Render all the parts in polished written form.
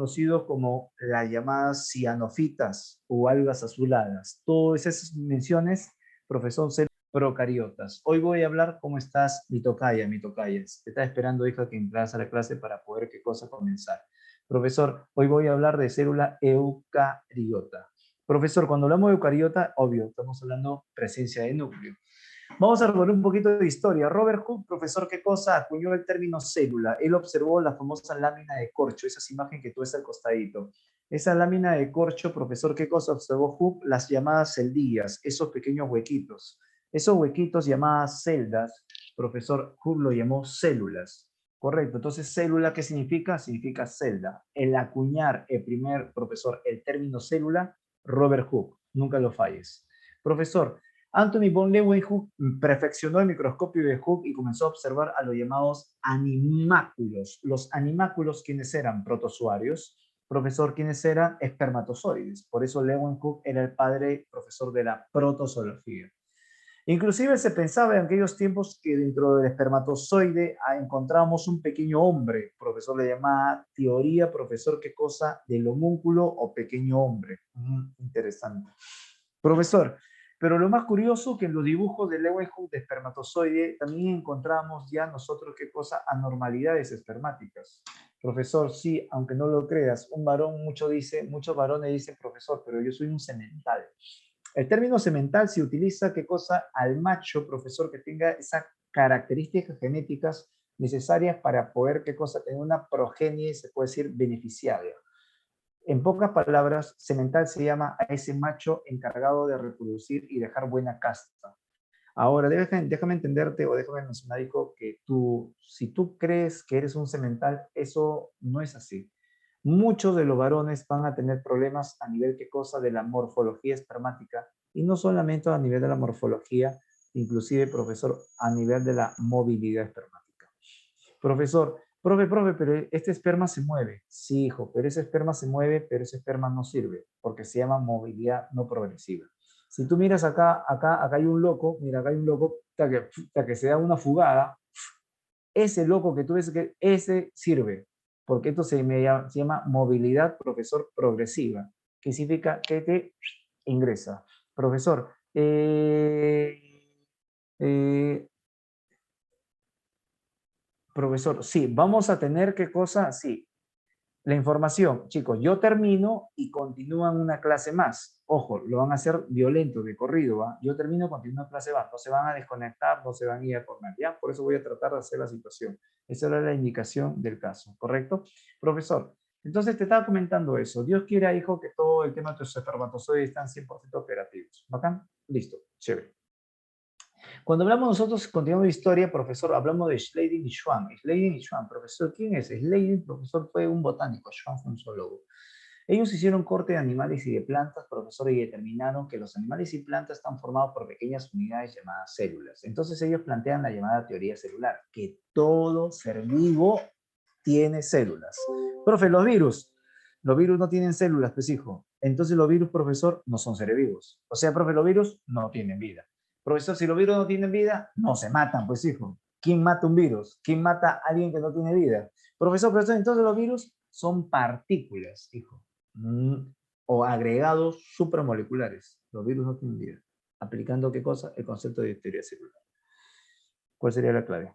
conocidos como las llamadas cianofitas o algas azuladas. Todas esas menciones, profesor, son procariotas. Hoy voy a hablar cómo estás, mi tocaya, mi tocayas. Te está esperando, hija, que entras a la clase para poder qué cosa comenzar. Profesor, hoy voy a hablar de célula eucariota. Profesor, cuando hablamos de eucariota, obvio, estamos hablando presencia de núcleo. Vamos a revolver un poquito de historia. Robert Hooke, profesor, ¿qué cosa? Acuñó el término célula. Él observó la famosa lámina de corcho, esa imagen que tú ves al costadito. Esa lámina de corcho, profesor, ¿qué cosa observó Hooke? Las llamadas celdillas, esos pequeños huequitos. Esos huequitos llamadas celdas, profesor Hooke lo llamó células. Correcto. Entonces, célula, ¿qué significa? Significa celda. El acuñar, el primer profesor, el término célula, Robert Hooke. Nunca lo falles. Profesor, Anthony von Leeuwenhoek perfeccionó el microscopio de Hooke y comenzó a observar a los llamados animáculos. Los animáculos, ¿quiénes eran? Protozoarios. Profesor, ¿quiénes eran? Espermatozoides. Por eso Leeuwenhoek era el padre profesor de la protozoología. Inclusive se pensaba en aquellos tiempos que dentro del espermatozoide encontrábamos un pequeño hombre. Profesor le llamaba teoría, profesor, ¿qué cosa? Del homúnculo o pequeño hombre. Interesante. Profesor, pero lo más curioso que en los dibujos de Leeuwenhoek de espermatozoide también encontramos ya nosotros qué cosa, anormalidades espermáticas. Profesor, sí, aunque no lo creas, un varón, muchos varones dicen, profesor, pero yo soy un semental. El término semental se utiliza, ¿qué cosa? Al macho, profesor, que tenga esas características genéticas necesarias para poder, ¿qué cosa? Tener una progenie, se puede decir, beneficiaria. En pocas palabras, semental se llama a ese macho encargado de reproducir y dejar buena casta. Ahora, déjame entenderte o déjame mencionar, hijo, que si tú crees que eres un semental, eso no es así. Muchos de los varones van a tener problemas a nivel, ¿qué cosa? De la morfología espermática, y no solamente a nivel de la morfología, inclusive, profesor, a nivel de la movilidad espermática. Profesor, profe, pero este esperma se mueve. Sí, hijo, pero ese esperma se mueve, pero ese esperma no sirve, porque se llama movilidad no progresiva. Si tú miras acá hay un loco, mira, acá hay un loco que se da una fugada, ese loco que tú ves, que ese sirve, porque esto se llama movilidad, profesor, progresiva, que significa que te ingresa. Profesor, eh, profesor, sí, vamos a tener qué cosa, sí. La información, chicos, yo termino y continúan una clase más. Ojo, lo van a hacer violento, de corrido, ¿va? Yo termino, continúo clase más. No se van a desconectar, no se van a ir a comer, ¿ya? Por eso voy a tratar de hacer la situación. Esa era la indicación del caso, ¿correcto? Profesor, entonces te estaba comentando eso. Dios quiera, hijo, que todo el tema de tus espermatozoides están 100% operativos. ¿Bacán? Listo, chévere. Cuando hablamos nosotros, continuando la historia, profesor, hablamos de Schleiden y Schwann. Schleiden y Schwann, profesor, ¿quién es? Schleiden, profesor, fue un botánico, Schwann fue un zoólogo. Ellos hicieron corte de animales y de plantas, profesor, y determinaron que los animales y plantas están formados por pequeñas unidades llamadas células. Entonces ellos plantean la llamada teoría celular, que todo ser vivo tiene células. Profe, los virus no tienen células, pues hijo. Entonces los virus, profesor, no son seres vivos. O sea, profe, los virus no tienen vida. Profesor, si los virus no tienen vida, no se matan, pues hijo. ¿Quién mata un virus? ¿Quién mata a alguien que no tiene vida? Profesor, entonces los virus son partículas, hijo. O agregados supramoleculares. Los virus no tienen vida. ¿Aplicando qué cosa? El concepto de teoría celular. ¿Cuál sería la clave?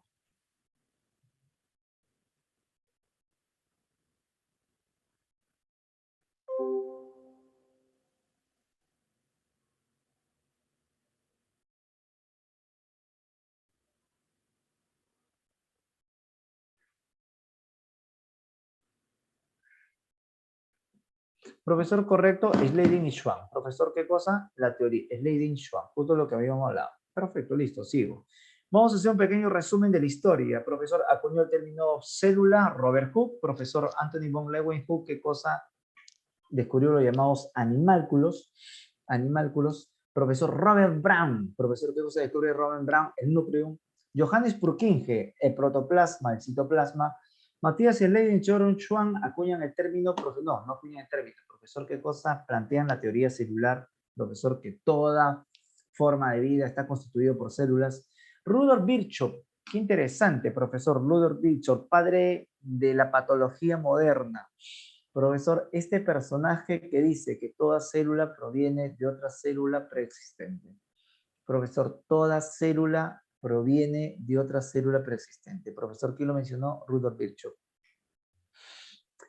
Profesor correcto, Schleiden y Schwann. Profesor, ¿qué cosa? La teoría. Schleiden y Schwann. Justo lo que habíamos hablado. Perfecto, listo, sigo. Vamos a hacer un pequeño resumen de la historia. Profesor acuñó el término célula, Robert Hooke. Profesor Anthony von Leeuwenhoek, ¿qué cosa? Descubrió los llamados animálculos. Animálculos. Profesor Robert Brown. Profesor, ¿qué cosa descubre Robert Brown? El núcleo. Johannes Purkinje, el protoplasma, el citoplasma. Matías y Leiden Choron Chuan acuñan el término, no acuñan el término, profesor, ¿qué cosa? Plantean la teoría celular, profesor, que toda forma de vida está constituido por células. Rudolf Virchow, qué interesante, profesor, Rudolf Virchow, padre de la patología moderna. Profesor, este personaje que dice que toda célula proviene de otra célula preexistente. Profesor, toda célula proviene de otra célula preexistente. Profesor, ¿quién lo mencionó? Rudolf Virchow.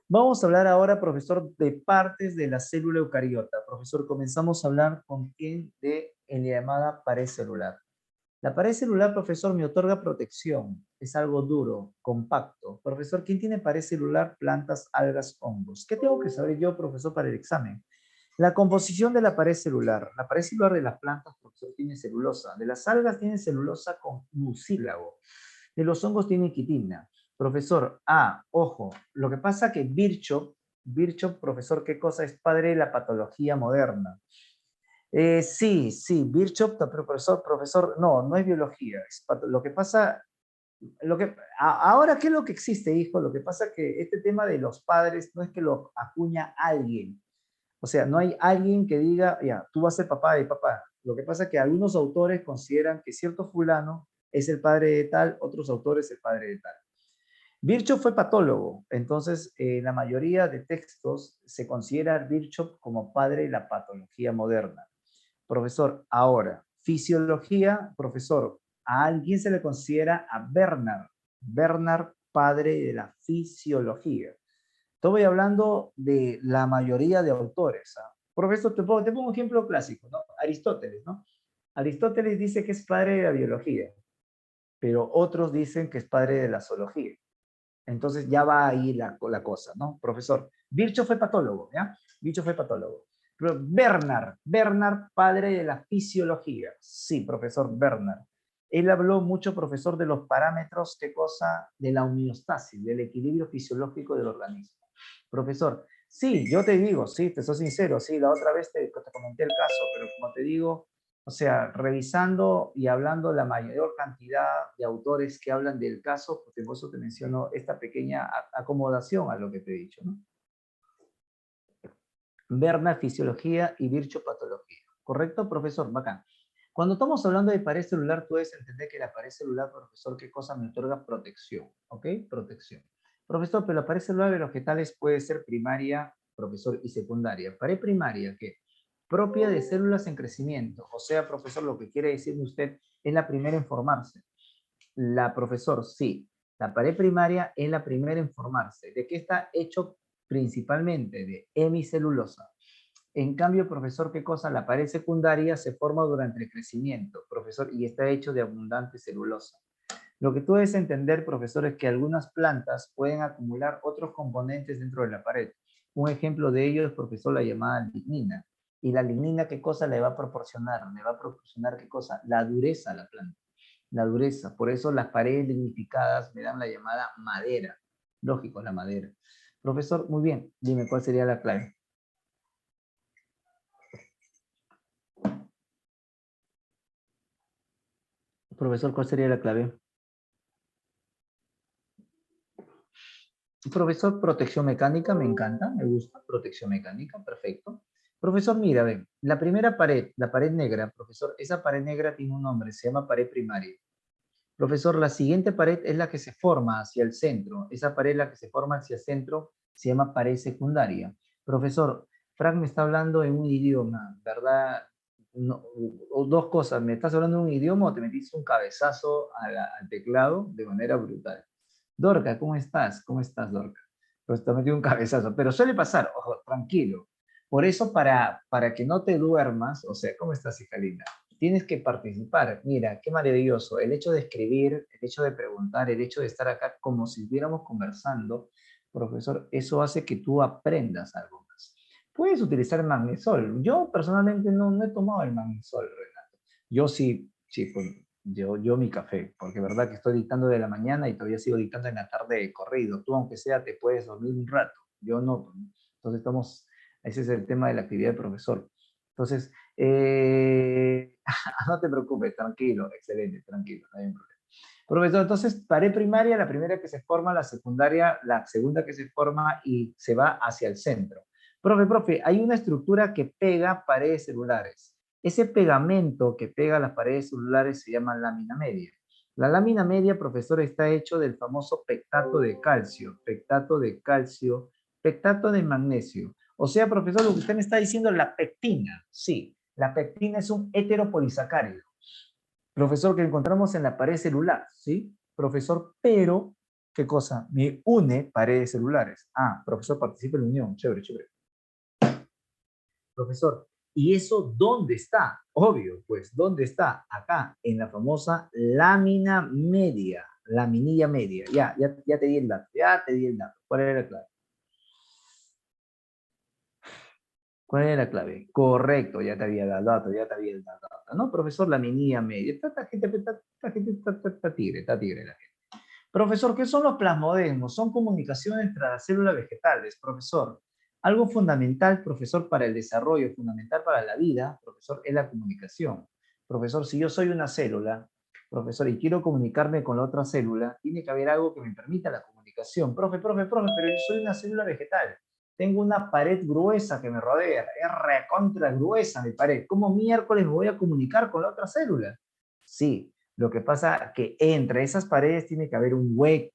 Vamos a hablar ahora, profesor, de partes de la célula eucariota. Profesor, comenzamos a hablar con quién de en la llamada pared celular. La pared celular, profesor, me otorga protección. Es algo duro, compacto. Profesor, ¿quién tiene pared celular? Plantas, algas, hongos. ¿Qué tengo que saber yo, profesor, para el examen? La composición de la pared celular. La pared celular de las plantas, profesor, tiene celulosa. De las algas tiene celulosa con mucílago. De los hongos tiene quitina. Profesor, ojo, lo que pasa que Virchow, profesor, ¿qué cosa? Es padre de la patología moderna. Sí, Virchow, pero profesor, no es biología. Lo que pasa, ahora, ¿qué es lo que existe, hijo? Lo que pasa es que este tema de los padres no es que lo acuña alguien. O sea, no hay alguien que diga, ya, tú vas a ser papá de papá. Lo que pasa es que algunos autores consideran que cierto fulano es el padre de tal, otros autores el padre de tal. Virchow fue patólogo, entonces en la mayoría de textos se considera a Virchow como padre de la patología moderna. Profesor, ahora, fisiología, profesor, a alguien se le considera a Bernard, padre de la fisiología. Estoy hablando de la mayoría de autores. Profesor, te pongo un ejemplo clásico, ¿no? Aristóteles, ¿no? Aristóteles dice que es padre de la biología, pero otros dicen que es padre de la zoología. Entonces ya va ahí la cosa, ¿no? Profesor, Virchow fue patólogo, ¿ya? Virchow fue patólogo. Pero Bernard, padre de la fisiología. Sí, profesor Bernard. Él habló mucho, profesor, de los parámetros, ¿qué cosa? De la homeostasis, del equilibrio fisiológico del organismo. Profesor, sí, yo te digo, sí, te soy sincero, sí, la otra vez te comenté el caso, pero como te digo, o sea, revisando y hablando la mayor cantidad de autores que hablan del caso, porque por eso te menciono esta pequeña acomodación a lo que te he dicho, ¿no? Bernard, fisiología y Virchow, patología. ¿Correcto, profesor? Bacán. Cuando estamos hablando de pared celular, tú debes entender que la pared celular, profesor, ¿qué cosa me otorga? Protección, ¿ok? Protección. Profesor, pero la pared celular de los vegetales puede ser primaria, profesor, y secundaria. Pared primaria, ¿qué? Propia de células en crecimiento. O sea, profesor, lo que quiere decirme usted es la primera en formarse. La profesor, sí. La pared primaria es la primera en formarse. ¿De qué está hecho? Principalmente de hemicelulosa. En cambio, profesor, ¿qué cosa? La pared secundaria se forma durante el crecimiento, profesor, y está hecho de abundante celulosa. Lo que tú debes entender, profesor, es que algunas plantas pueden acumular otros componentes dentro de la pared. Un ejemplo de ello es, profesor, la llamada lignina. Y la lignina, ¿qué cosa le va a proporcionar? Le va a proporcionar, ¿qué cosa? La dureza a la planta. La dureza. Por eso las paredes lignificadas me dan la llamada madera. Lógico, la madera. Profesor, muy bien. Dime, ¿cuál sería la clave? Profesor, ¿cuál sería la clave? Profesor, protección mecánica, me encanta, me gusta. Protección mecánica, perfecto. Profesor, mira, ven, la primera pared, la pared negra, profesor, esa pared negra tiene un nombre, se llama pared primaria. Profesor, la siguiente pared es la que se forma hacia el centro. Esa pared, la que se forma hacia el centro, se llama pared secundaria. Profesor, Frank me está hablando en un idioma, ¿verdad? No, o dos cosas, ¿me estás hablando en un idioma o te metiste un cabezazo al teclado de manera brutal? Dorca, ¿cómo estás? ¿Cómo estás, Dorca? Pues te metí un cabezazo, pero suele pasar, ojo, tranquilo. Por eso, para que no te duermas, o sea, ¿cómo estás, hija linda? Tienes que participar. Mira, qué maravilloso. El hecho de escribir, el hecho de preguntar, el hecho de estar acá como si estuviéramos conversando, profesor, eso hace que tú aprendas algo más. Puedes utilizar el magnesol. Yo personalmente no he tomado el magnesol, Renato. Yo sí, pues, yo mi café, porque verdad que estoy dictando de la mañana y todavía sigo dictando en la tarde de corrido. Tú, aunque sea, te puedes dormir un rato. Yo no. Entonces ese es el tema de la actividad del profesor. Entonces, no te preocupes, tranquilo, excelente, tranquilo, no hay problema. Profesor, entonces, pared primaria, la primera que se forma, la secundaria, la segunda que se forma y se va hacia el centro. Profe, hay una estructura que pega paredes celulares. Ese pegamento que pega las paredes celulares se llama lámina media. La lámina media, profesor, está hecho del famoso pectato de calcio, Pectato de magnesio. O sea, profesor, lo que usted me está diciendo, la pectina. Sí, la pectina es un heteropolisacárido. Profesor, que encontramos en la pared celular, ¿sí? Profesor, pero, ¿qué cosa? Me une paredes celulares. Ah, profesor, participa en la unión. Chévere, chévere. Profesor, ¿y eso dónde está? Obvio, pues, ¿dónde está? Acá, en la famosa lámina media, laminilla media. Ya te di el dato, ya te di el dato. ¿Cuál era la clave? ¿Cuál era la clave? Correcto, ya te había dado dato, ya te había dado dato. ¿No, profesor? Laminilla media. Está tigre, está tigre la gente. Profesor, ¿qué son los plasmodesmos? Son comunicaciones entre las células vegetales, profesor. Algo fundamental, profesor, para el desarrollo, fundamental para la vida, profesor, es la comunicación. Profesor, si yo soy una célula, profesor, y quiero comunicarme con la otra célula, tiene que haber algo que me permita la comunicación. Profe, pero yo soy una célula vegetal. Tengo una pared gruesa que me rodea, es recontra gruesa mi pared. ¿Cómo miércoles me voy a comunicar con la otra célula? Sí, lo que pasa es que entre esas paredes tiene que haber un hueco.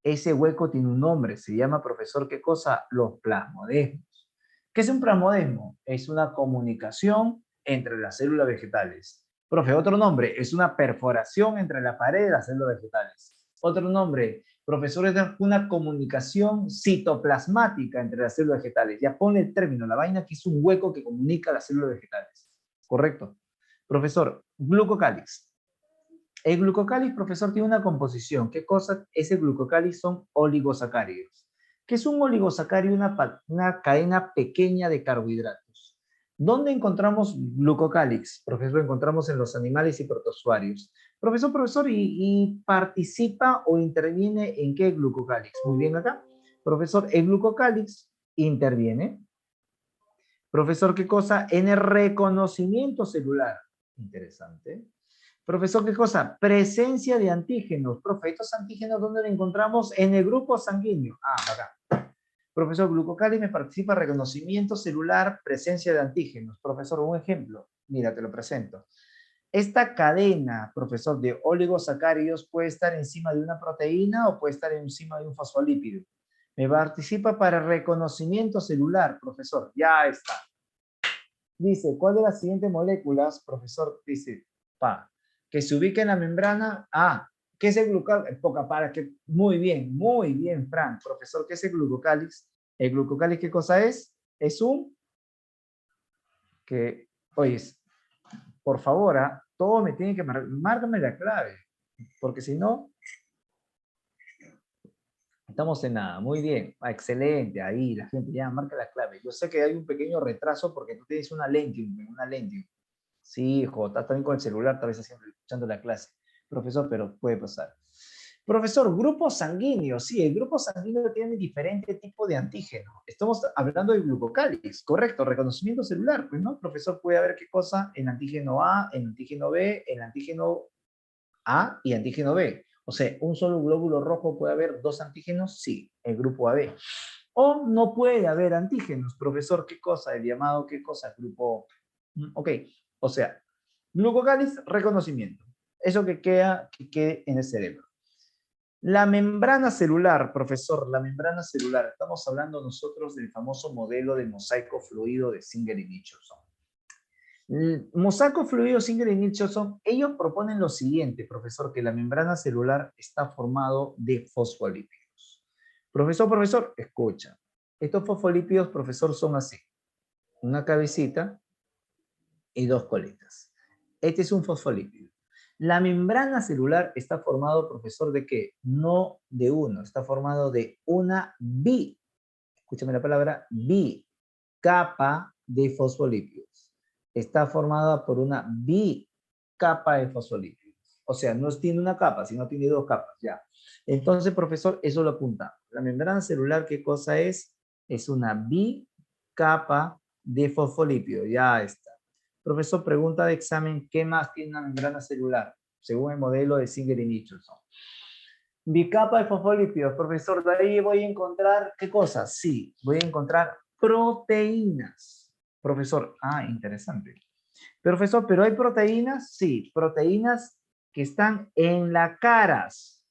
Ese hueco tiene un nombre, se llama, profesor, ¿qué cosa? Los plasmodesmos. ¿Qué es un plasmodesmo? Es una comunicación entre las células vegetales. Profe, otro nombre, es una perforación entre la pared de las células vegetales. Otro nombre, profesor, es una comunicación citoplasmática entre las células vegetales. Ya pone el término, la vaina que es un hueco que comunica las células vegetales. ¿Correcto? Profesor, glucocálix. El glucocáliz, profesor, tiene una composición. ¿Qué cosa es el glucocáliz? Son oligosacáridos. ¿Qué es un oligosacárido? Una cadena pequeña de carbohidratos. ¿Dónde encontramos glucocálix? Profesor, encontramos en los animales y protozoarios. Profesor, ¿y participa o interviene en qué glucocálix? Muy bien acá. Profesor, el glucocálix interviene. Profesor, ¿qué cosa? En el reconocimiento celular. Interesante. Profesor, ¿qué cosa? Presencia de antígenos. Profe, ¿estos antígenos dónde los encontramos? En el grupo sanguíneo. Ah, acá. Profesor, glucocálise me participa en reconocimiento celular, presencia de antígenos. Profesor, un ejemplo. Mira, te lo presento. Esta cadena, profesor, de oligosacáridos puede estar encima de una proteína o puede estar encima de un fosfolípido. Me participa para reconocimiento celular, profesor. Ya está. Dice, ¿cuál de las siguientes moléculas, profesor? Dice, que se ubica en la membrana. ¿Qué es el glucocálix? Poca para que, muy bien, Frank. Profesor, ¿qué es el glucocálix? ¿El glucocálix qué cosa es? Es un, oye, por favor, todo me tiene que márcame la clave, porque si no, estamos en nada. Muy bien, excelente, ahí la gente ya marca la clave. Yo sé que hay un pequeño retraso porque tú tienes una Lentium. Sí, hijo, estás también con el celular, tal vez haciendo, escuchando la clase. Profesor, pero puede pasar. Profesor, grupo sanguíneo. Sí, el grupo sanguíneo tiene diferente tipo de antígeno. Estamos hablando de glucocálix, correcto, reconocimiento celular, pues, ¿no? Profesor, puede haber qué cosa en antígeno A, en antígeno B, en antígeno A y antígeno B. O sea, un solo glóbulo rojo puede haber dos antígenos, sí, el grupo AB. O no puede haber antígenos. Profesor, ¿qué cosa? El llamado, ¿qué cosa? Grupo. Ok, o sea, glucocálix, reconocimiento. Eso que quede en el cerebro. La membrana celular, profesor, la membrana celular. Estamos hablando nosotros del famoso modelo de mosaico fluido de Singer y Nicholson. El mosaico fluido Singer y Nicholson, ellos proponen lo siguiente, profesor, que la membrana celular está formado de fosfolípidos. Profesor, escucha. Estos fosfolípidos, profesor, son así. Una cabecita y dos coletas. Este es un fosfolípido. La membrana celular está formado, profesor, ¿de qué? No de uno, está formado de una escúchame la palabra, bicapa de fosfolípidos. Está formada por una bicapa de fosfolípidos. O sea, no tiene una capa, sino tiene dos capas, ya. Entonces, profesor, eso lo apuntamos. La membrana celular, ¿qué cosa es? Es una bicapa de fosfolípidos, ya está. Profesor, pregunta de examen, ¿qué más tiene una membrana celular? Según el modelo de Singer y Nicholson. Bicapa de fosfolípidos, profesor, de ahí voy a encontrar, ¿qué cosas? Sí, voy a encontrar proteínas. Profesor, interesante. Profesor, ¿pero hay proteínas? Sí, proteínas que están en las caras.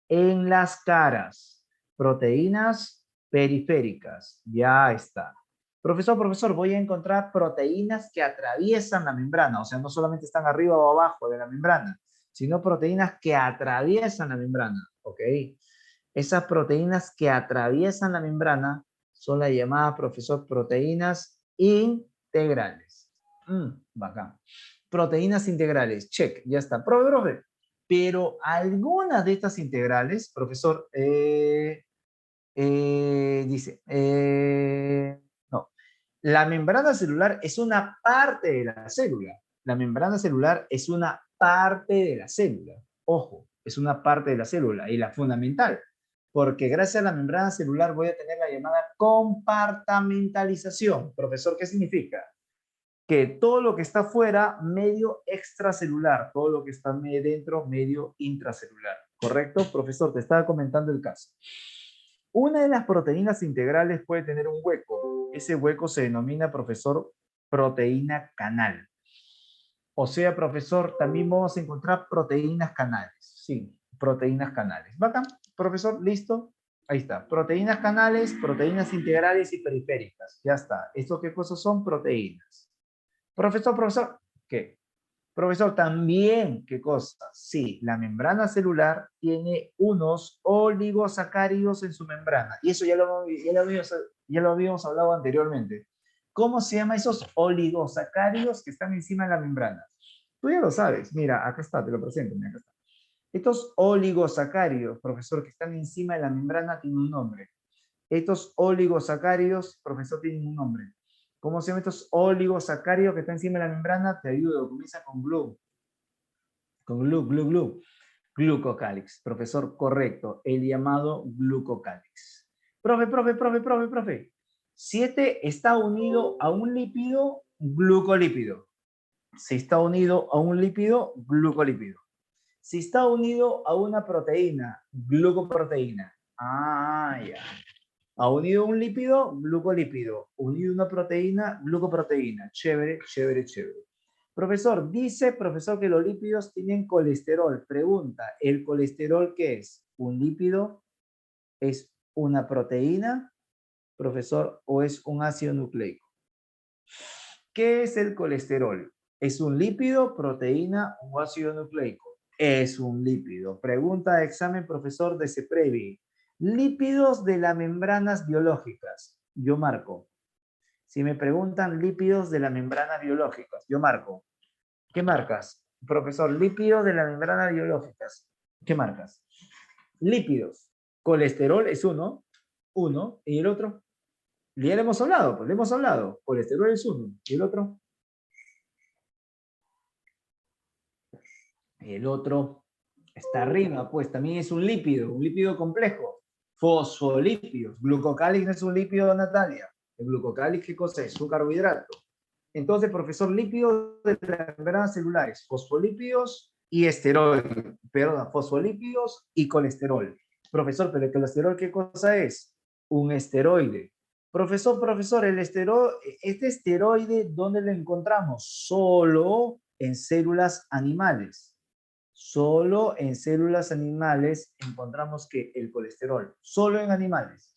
En las caras. Proteínas periféricas. Ya está. Profesor, voy a encontrar proteínas que atraviesan la membrana, o sea, no solamente están arriba o abajo de la membrana, sino proteínas que atraviesan la membrana, ¿ok? Esas proteínas que atraviesan la membrana son las llamadas, profesor, proteínas integrales. Bacán. Proteínas integrales, check, ya está. Profe, pero algunas de estas integrales, profesor, dice, no, la membrana celular es una parte de la célula. La membrana celular es una parte de la célula. Ojo, es una parte de la célula y la fundamental, porque gracias a la membrana celular voy a tener la llamada compartamentalización. Profesor, ¿qué significa? Que todo lo que está fuera, medio extracelular, todo lo que está dentro, medio intracelular. ¿Correcto? Profesor, te estaba comentando el caso. Una de las proteínas integrales puede tener un hueco. Ese hueco se denomina, profesor, proteína canal. O sea, profesor, también vamos a encontrar proteínas canales. Sí, proteínas canales. ¿Bacán? Profesor, ¿listo? Ahí está. Proteínas canales, proteínas integrales y periféricas. Ya está. ¿Esto qué cosas son? Proteínas. Profesor, ¿qué? Profesor, también, ¿qué cosa? Sí, la membrana celular tiene unos oligosacáridos en su membrana. Y eso ya lo habíamos hablado anteriormente. ¿Cómo se llaman esos oligosacáridos que están encima de la membrana? Tú ya lo sabes. Mira, acá está, te lo presento. Mira, acá está. Estos oligosacáridos, profesor, que están encima de la membrana, tienen un nombre. Estos oligosacáridos, profesor, tienen un nombre. ¿Cómo se llaman estos oligosacáridos que están encima de la membrana? Te ayudo, comienza con glue. Con glue. Glucocálix. Profesor, correcto. El llamado glucocálix. Profe. Si este está unido a un lípido, glucolípido. Si está unido a un lípido, glucolípido. Si está unido a una proteína, glucoproteína. Ah, ya. Ha unido un lípido, glucolípido. Unido una proteína, glucoproteína. Chévere. Profesor, dice profesor que los lípidos tienen colesterol. Pregunta, ¿el colesterol qué es? ¿Un lípido? ¿Es una proteína, profesor, o es un ácido nucleico? ¿Qué es el colesterol? ¿Es un lípido, proteína o ácido nucleico? Es un lípido. Pregunta de examen, profesor de CEPREVI. Lípidos de las membranas biológicas. Yo marco. Si me preguntan lípidos de las membranas biológicas, yo marco. ¿Qué marcas? Profesor, lípidos de las membranas biológicas. ¿Qué marcas? Lípidos. Colesterol es uno. ¿Y el otro? Ya le hemos hablado, pues le hemos hablado. Colesterol es uno. ¿Y el otro? El otro está arriba, pues también es un lípido complejo. Fosfolípidos. Glucocálix no es un lípido, Natalia. El glucocálix, ¿qué cosa es? Un carbohidrato. Entonces, profesor, lípidos de las membranas celulares, fosfolípidos y esteroides, perdón, fosfolípidos y colesterol. Profesor, pero el colesterol, ¿qué cosa es? Un esteroide. Profesor, este esteroide, ¿dónde lo encontramos? Solo en células animales. Solo en células animales encontramos que el colesterol, solo en animales.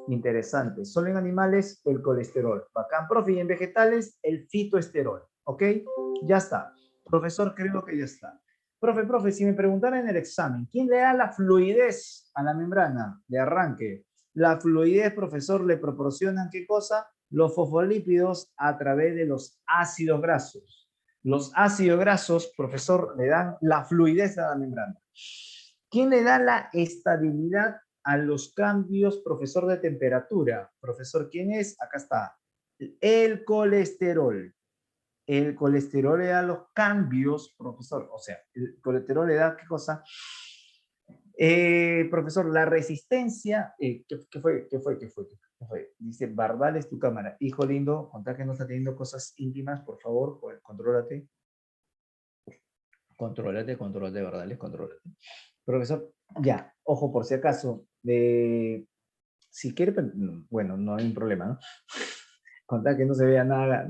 Interesante. Solo en animales el colesterol. Bacán, profe. Y en vegetales el fitoesterol. ¿Ok? Ya está. Profesor, creo que ya está. Profe, si me preguntaran en el examen, ¿quién le da la fluidez a la membrana de arranque? La fluidez, profesor, le proporcionan ¿qué cosa? Los fosfolípidos a través de los ácidos grasos. Los ácidos grasos, profesor, le dan la fluidez a la membrana. ¿Quién le da la estabilidad a los cambios, profesor, de temperatura? Profesor, ¿quién es? Acá está. El colesterol. El colesterol le da los cambios, profesor. O sea, el colesterol le da, ¿qué cosa? Profesor, la resistencia. ¿Qué fue? Dice, Bardal es tu cámara. Hijo lindo, contá que no está teniendo cosas íntimas, por favor, contrólate. Contrólate, Bardales, contrólate. Profesor, ya, ojo, por si acaso, si quiere, bueno, no hay un problema, ¿no? Contar que no se vea nada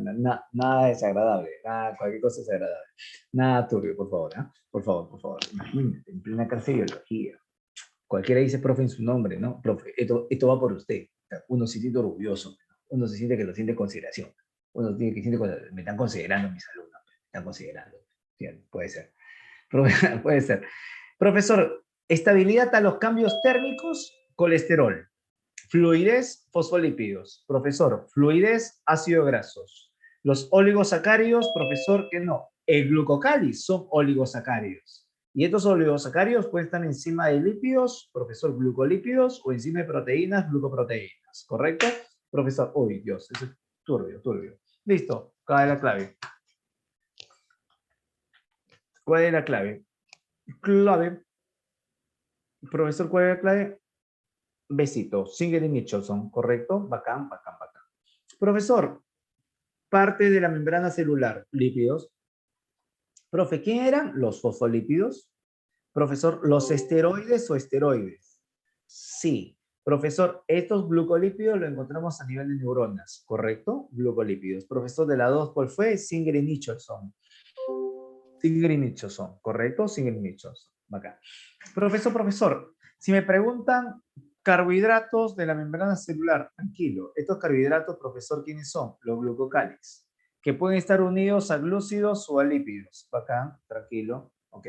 desagradable, cualquier cosa desagradable. Nada turbio, por favor, ¿eh? Por favor. Imagínate, en plena clase de biología. Cualquiera dice profe en su nombre, ¿no? Profe, esto va por usted. uno se siente orgulloso, uno se siente que lo siente en consideración, uno tiene que siente que me están considerando mis alumnos, me están considerando. Bien, puede ser. Puede ser. Profesor, estabilidad a los cambios térmicos, colesterol. Fluidez, fosfolípidos. Profesor, fluidez, ácidos grasos. Los oligosacáridos, profesor, que no. El glucocáliz son oligosacáridos. Y estos oligosacáridos pueden estar encima de lípidos, profesor, glucolípidos, o encima de proteínas, glucoproteínas. ¿Correcto? Profesor, uy, Dios, eso es turbio, turbio. Listo, ¿cuál es la clave? ¿Cuál es la clave? Clave. Profesor, ¿cuál es la clave? Besito, Singer y Nicholson, ¿correcto? Bacán, bacán, bacán. Profesor, parte de la membrana celular, lípidos. Profe, ¿quién eran? Los fosfolípidos. Profesor, ¿los esteroides o esteroides? Sí. Profesor, estos glucolípidos los encontramos a nivel de neuronas, ¿correcto? Glucolípidos. Profesor, de la 2, ¿cuál fue? Singer y Nicholson. Singer y Nicholson, ¿correcto? Singer y Nicholson. Bacán. Profesor, si me preguntan carbohidratos de la membrana celular, tranquilo. Estos carbohidratos, profesor, ¿quiénes son? Los glucocálidos, que pueden estar unidos a glúcidos o a lípidos. Bacán, tranquilo, ok.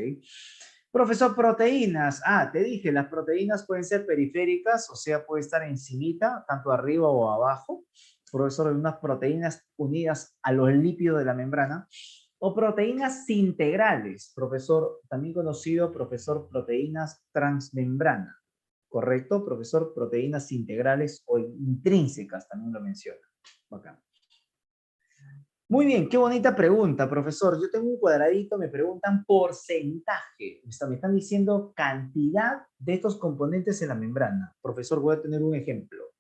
Profesor, proteínas. Ah, te dije, las proteínas pueden ser periféricas, o sea, puede estar encimita, tanto arriba o abajo. Profesor, unas proteínas unidas a los lípidos de la membrana. O proteínas integrales, profesor, también conocido, profesor, proteínas transmembrana. ¿Correcto? Profesor, proteínas integrales o intrínsecas, también lo menciona. Bacán. Muy bien, qué bonita pregunta, profesor. Yo tengo un cuadradito, me preguntan porcentaje. Me están diciendo cantidad de estos componentes en la membrana. Profesor, voy a tener un ejemplo.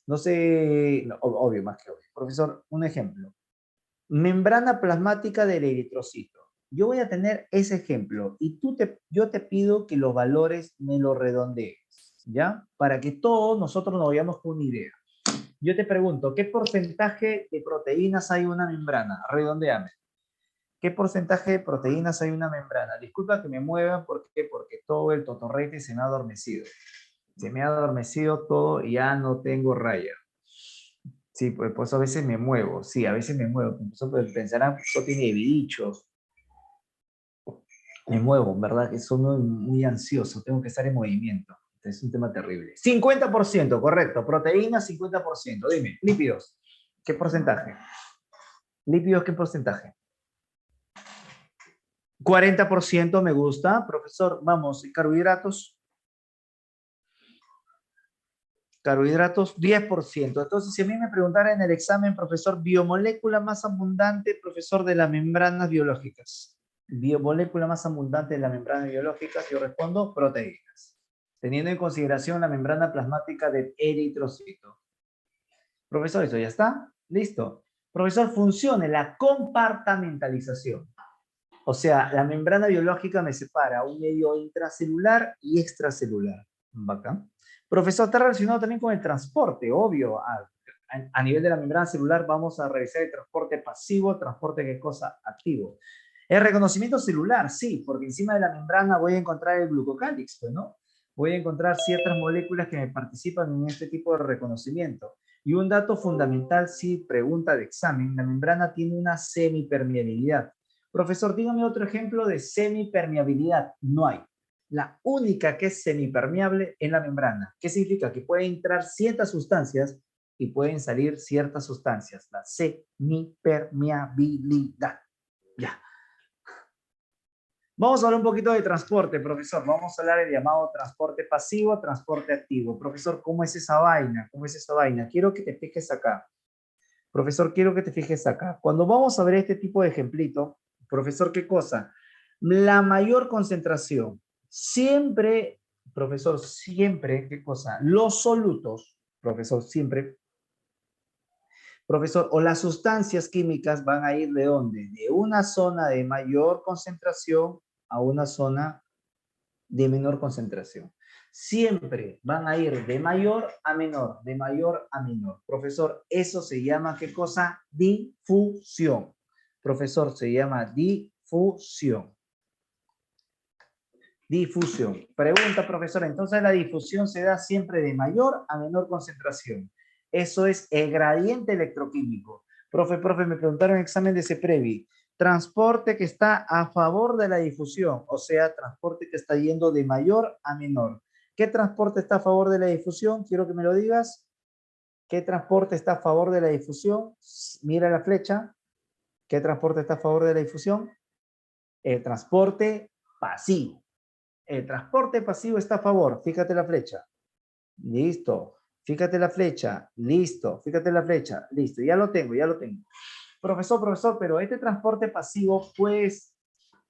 No sé, no, obvio, más que obvio. Profesor, un ejemplo. Membrana plasmática del eritrocito. Yo voy a tener ese ejemplo y yo te pido que los valores me los redondees, ¿ya? Para que todos nosotros nos vayamos con una idea. Yo te pregunto, ¿qué porcentaje de proteínas hay en una membrana? Redondeame. ¿Qué porcentaje de proteínas hay en una membrana? Disculpa que me mueva, ¿por qué? Porque todo el totorrete se me ha adormecido. Se me ha adormecido todo y ya no tengo raya. Sí, pues a veces me muevo, sí, a veces me muevo. Pues pensarán, eso tiene bichos. Me muevo, ¿verdad? Que soy muy ansioso, tengo que estar en movimiento. Es un tema terrible. 50%, correcto. Proteínas, 50%. Dime, lípidos, ¿qué porcentaje? Lípidos, ¿qué porcentaje? 40% me gusta. Profesor, vamos, carbohidratos. Carbohidratos, 10%. Entonces, si a mí me preguntara en el examen, profesor, biomolécula más abundante, profesor, de las membranas biológicas. Biomolécula más abundante de las membranas biológicas, yo respondo proteínas, teniendo en consideración la membrana plasmática del eritrocito. Profesor, ¿eso ya está? Listo. Profesor, funcione la compartamentalización. O sea, la membrana biológica me separa un medio intracelular y extracelular. Bacán. Profesor, está relacionado también con el transporte, obvio. A nivel de la membrana celular vamos a revisar el transporte pasivo, transporte, ¿qué cosa? Activo. El reconocimiento celular, sí, porque encima de la membrana voy a encontrar el glucocálix, pues, ¿no? Voy a encontrar ciertas moléculas que me participan en este tipo de reconocimiento. Y un dato fundamental, sí, pregunta de examen, la membrana tiene una semipermeabilidad. Profesor, dígame otro ejemplo de semipermeabilidad. No hay. La única que es semipermeable es la membrana. ¿Qué significa? Que pueden entrar ciertas sustancias y pueden salir ciertas sustancias. La semipermeabilidad. Ya. Vamos a hablar un poquito de transporte, profesor. Vamos a hablar del llamado transporte pasivo, transporte activo. Profesor, ¿cómo es esa vaina? ¿Cómo es esa vaina? Quiero que te fijes acá. Profesor, quiero que te fijes acá. Cuando vamos a ver este tipo de ejemplito, profesor, ¿qué cosa? La mayor concentración. Siempre, profesor, siempre, ¿qué cosa? Los solutos, profesor, siempre. Profesor, o las sustancias químicas van a ir ¿de dónde? De una zona de mayor concentración a una zona de menor concentración. Siempre van a ir de mayor a menor, de mayor a menor. Profesor, eso se llama, ¿qué cosa? Difusión. Profesor, se llama difusión. Difusión. Pregunta, profesor, entonces la difusión se da siempre de mayor a menor concentración. Eso es el gradiente electroquímico. Profe, me preguntaron en examen de CEPREVI. Transporte que está a favor de la difusión, o sea, transporte que está yendo de mayor a menor. ¿Qué transporte está a favor de la difusión? Quiero que me lo digas. ¿Qué transporte está a favor de la difusión? Mira la flecha. ¿Qué transporte está a favor de la difusión? El transporte pasivo. El transporte pasivo está a favor. Fíjate la flecha. Listo. Fíjate la flecha. Listo. Fíjate la flecha. Listo. Ya lo tengo, ya lo tengo. Profesor, pero este transporte pasivo, pues,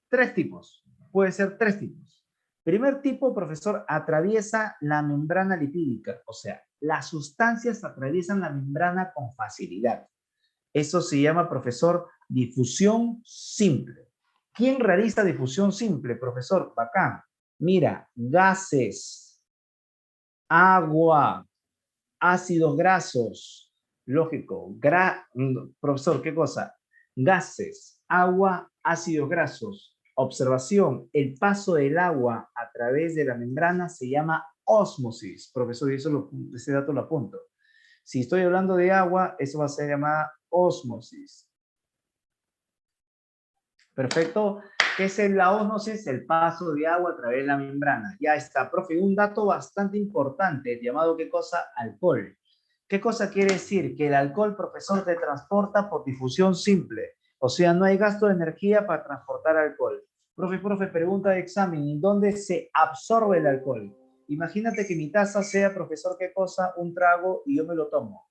tres tipos. Puede ser tres tipos. Primer tipo, profesor, atraviesa la membrana lipídica. O sea, las sustancias atraviesan la membrana con facilidad. Eso se llama, profesor, difusión simple. ¿Quién realiza difusión simple, profesor? Bacán. Mira, gases, agua, ácidos grasos. Lógico. Profesor, ¿qué cosa? Gases, agua, ácidos grasos. Observación, el paso del agua a través de la membrana se llama ósmosis. Profesor, y ese dato lo apunto. Si estoy hablando de agua, eso va a ser llamada ósmosis. Perfecto. ¿Qué es la ósmosis? El paso de agua a través de la membrana. Ya está, profe. Un dato bastante importante, llamado ¿qué cosa? Alcohol. ¿Qué cosa quiere decir? Que el alcohol, profesor, te transporta por difusión simple. O sea, no hay gasto de energía para transportar alcohol. Profe, pregunta de examen. ¿En dónde se absorbe el alcohol? Imagínate que mi taza sea, profesor, ¿qué cosa? Un trago y yo me lo tomo.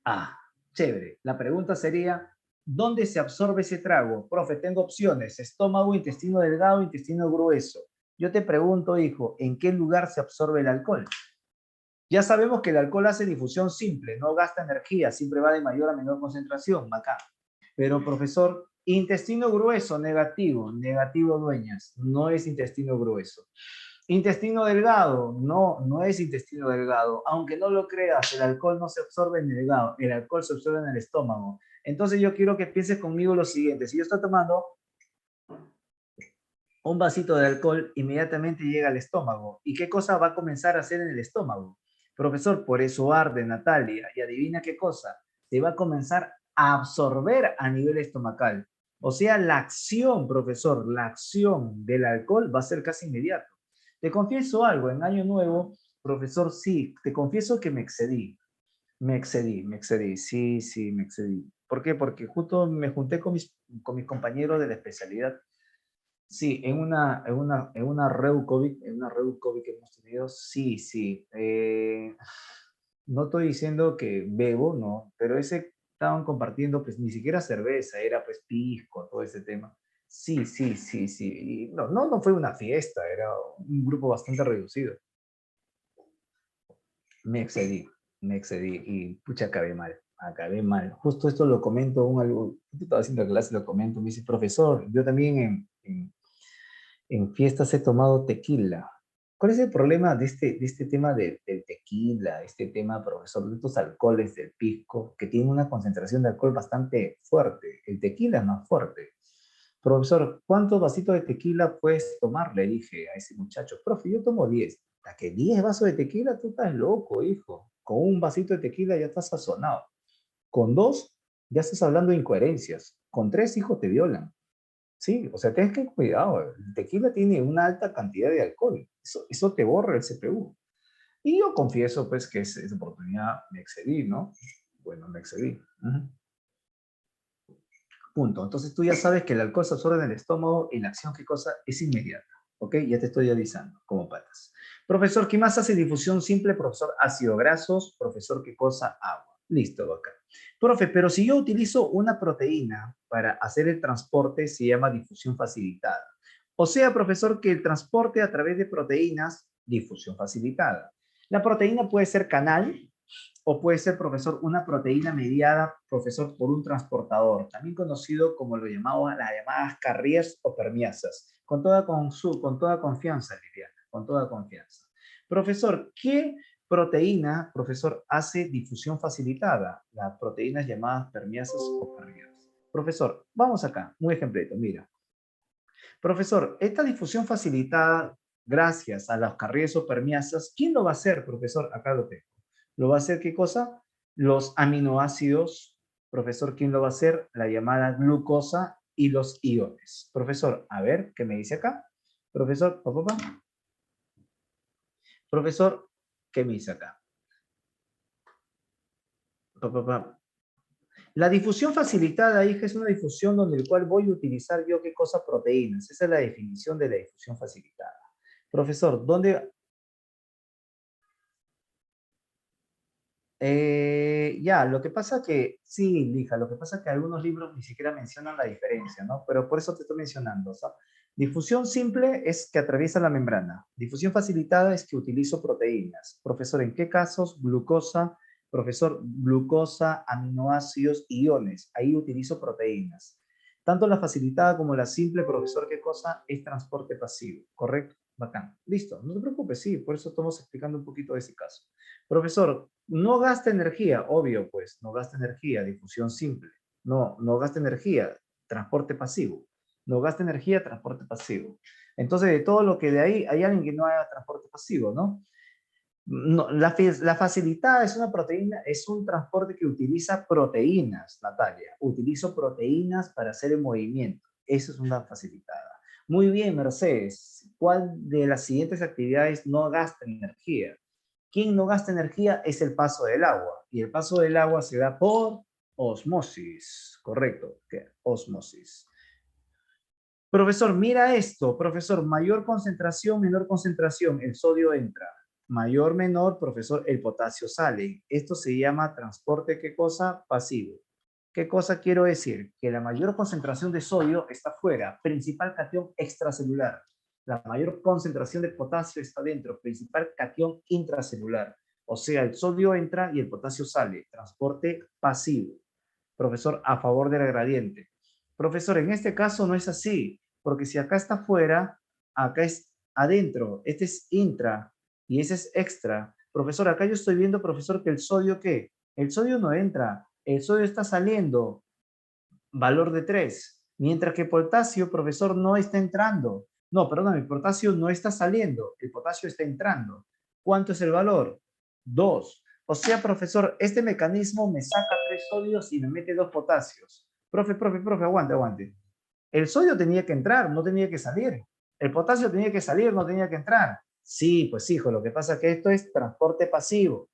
Ah, chévere. La pregunta sería, ¿dónde se absorbe ese trago? Profe, tengo opciones, estómago, intestino delgado, intestino grueso. Yo te pregunto, hijo, ¿en qué lugar se absorbe el alcohol? Ya sabemos que el alcohol hace difusión simple, no gasta energía, siempre va de mayor a menor concentración, acá. Pero, profesor, intestino grueso, negativo, dueñas, no es intestino grueso. Intestino delgado, no es intestino delgado. Aunque no lo creas, el alcohol no se absorbe en el hígado, el alcohol se absorbe en el estómago. Entonces yo quiero que pienses conmigo lo siguiente. Si yo estoy tomando un vasito de alcohol, inmediatamente llega al estómago. ¿Y qué cosa va a comenzar a hacer en el estómago? Profesor, por eso arde, Natalia. Y adivina qué cosa. Se va a comenzar a absorber a nivel estomacal. O sea, la acción, profesor, la acción del alcohol va a ser casi inmediata. Te confieso algo, en Año Nuevo, profesor, sí, te confieso que me excedí. Me excedí, sí, me excedí. ¿Por qué? Porque justo me junté con mis compañeros de la especialidad. Sí, en una reu COVID que hemos tenido, sí. No estoy diciendo que bebo, no, pero ese estaban compartiendo, pues ni siquiera cerveza, era pues pisco, todo ese tema. Sí. Y no fue una fiesta, era un grupo bastante reducido. Me excedí, me excedí y pucha, acabé mal. Justo esto lo comento, justo estaba haciendo clase, lo comento, me dice, profesor, yo también en fiestas he tomado tequila. ¿Cuál es el problema de este tema del tequila, este tema, profesor, de estos alcoholes del pisco, que tiene una concentración de alcohol bastante fuerte? El tequila es más fuerte. Profesor, ¿cuántos vasitos de tequila puedes tomar? Le dije a ese muchacho, profe, yo tomo 10. ¿A que 10 vasos de tequila? Tú estás loco, hijo. Con un vasito de tequila ya estás sazonado. Con dos, ya estás hablando de incoherencias. Con tres, hijos, te violan. Sí, o sea, tienes que cuidado. El tequila tiene una alta cantidad de alcohol. Eso te borra el CPU. Y yo confieso, pues, que esa oportunidad me excedí, ¿no? Bueno, me excedí. Punto. Entonces tú ya sabes que el alcohol se absorbe en el estómago y la acción, ¿qué cosa? Es inmediata. ¿Ok? Ya te estoy avisando, como patas. Profesor, ¿qué más hace difusión simple? Profesor, ácido grasos. Profesor, ¿qué cosa? Agua. Listo, acá. Profe, pero si yo utilizo una proteína para hacer el transporte, se llama difusión facilitada. O sea, profesor, que el transporte a través de proteínas, difusión facilitada. La proteína puede ser canal, o puede ser, profesor, una proteína mediada, profesor, por un transportador, también conocido como lo llamamos las llamadas carriers o permiasas. Con toda confianza, Liliana, con toda confianza. Profesor, ¿qué proteína, profesor, hace difusión facilitada? Las proteínas llamadas permiasas o carriers. Profesor, vamos acá, un ejemplito, mira. Profesor, esta difusión facilitada gracias a las carriers o permiasas, ¿quién lo va a hacer, profesor? Acá lo tengo. Lo va a hacer, ¿qué cosa? Los aminoácidos. Profesor, ¿quién lo va a hacer? La llamada glucosa y los iones. Profesor, a ver, ¿qué me dice acá? Profesor, profesor, ¿qué me dice acá? La difusión facilitada, hija, es una difusión donde el cual voy a utilizar yo, ¿qué cosa? Proteínas. Esa es la definición de la difusión facilitada. Profesor, ¿dónde? Ya, lo que pasa que, sí, Lija, lo que pasa que algunos libros ni siquiera mencionan la diferencia, ¿no? Pero por eso te estoy mencionando, ¿sabes? Difusión simple es que atraviesa la membrana. Difusión facilitada es que utilizo proteínas. Profesor, ¿en qué casos? Glucosa, profesor, glucosa, aminoácidos, iones. Ahí utilizo proteínas. Tanto la facilitada como la simple, profesor, ¿qué cosa? Es transporte pasivo, ¿correcto? Bacán. Listo, no te preocupes, sí, por eso estamos explicando un poquito de ese caso. Profesor, no gasta energía, obvio, pues, no gasta energía, difusión simple. No, no gasta energía, transporte pasivo. No gasta energía, transporte pasivo. Entonces, de todo lo que de ahí, hay alguien que no haga transporte pasivo, ¿no? No, la facilitada es una proteína, es un transporte que utiliza proteínas, Natalia. Utilizo proteínas para hacer el movimiento. Eso es una facilitada. Muy bien, Mercedes. ¿Cuál de las siguientes actividades no gasta energía? ¿Quién no gasta energía? Es el paso del agua. Y el paso del agua se da por osmosis. Correcto. ¿Qué? Osmosis. Profesor, mira esto. Profesor, mayor concentración, menor concentración. El sodio entra. Mayor, menor, profesor, el potasio sale. Esto se llama transporte, ¿qué cosa? Pasivo. ¿Qué cosa quiero decir? Que la mayor concentración de sodio está fuera. Principal catión extracelular. La mayor concentración de potasio está dentro. Principal catión intracelular. O sea, el sodio entra y el potasio sale. Transporte pasivo. Profesor, a favor del gradiente. Profesor, en este caso no es así, porque si acá está fuera, acá es adentro, este es intra y ese es extra. Profesor, acá yo estoy viendo, profesor, que el sodio, ¿qué? El sodio no entra, el sodio está saliendo, valor de 3, mientras que potasio, profesor, no está entrando. No, perdón, el potasio no está saliendo, el potasio está entrando. ¿Cuánto es el valor? 2. O sea, profesor, este mecanismo me saca 3 sodios y me mete 2 potasios. Profe, aguante, aguante. El sodio tenía que entrar, no tenía que salir. El potasio tenía que salir, no tenía que entrar. Sí, pues hijo, lo que pasa es que esto es transporte pasivo.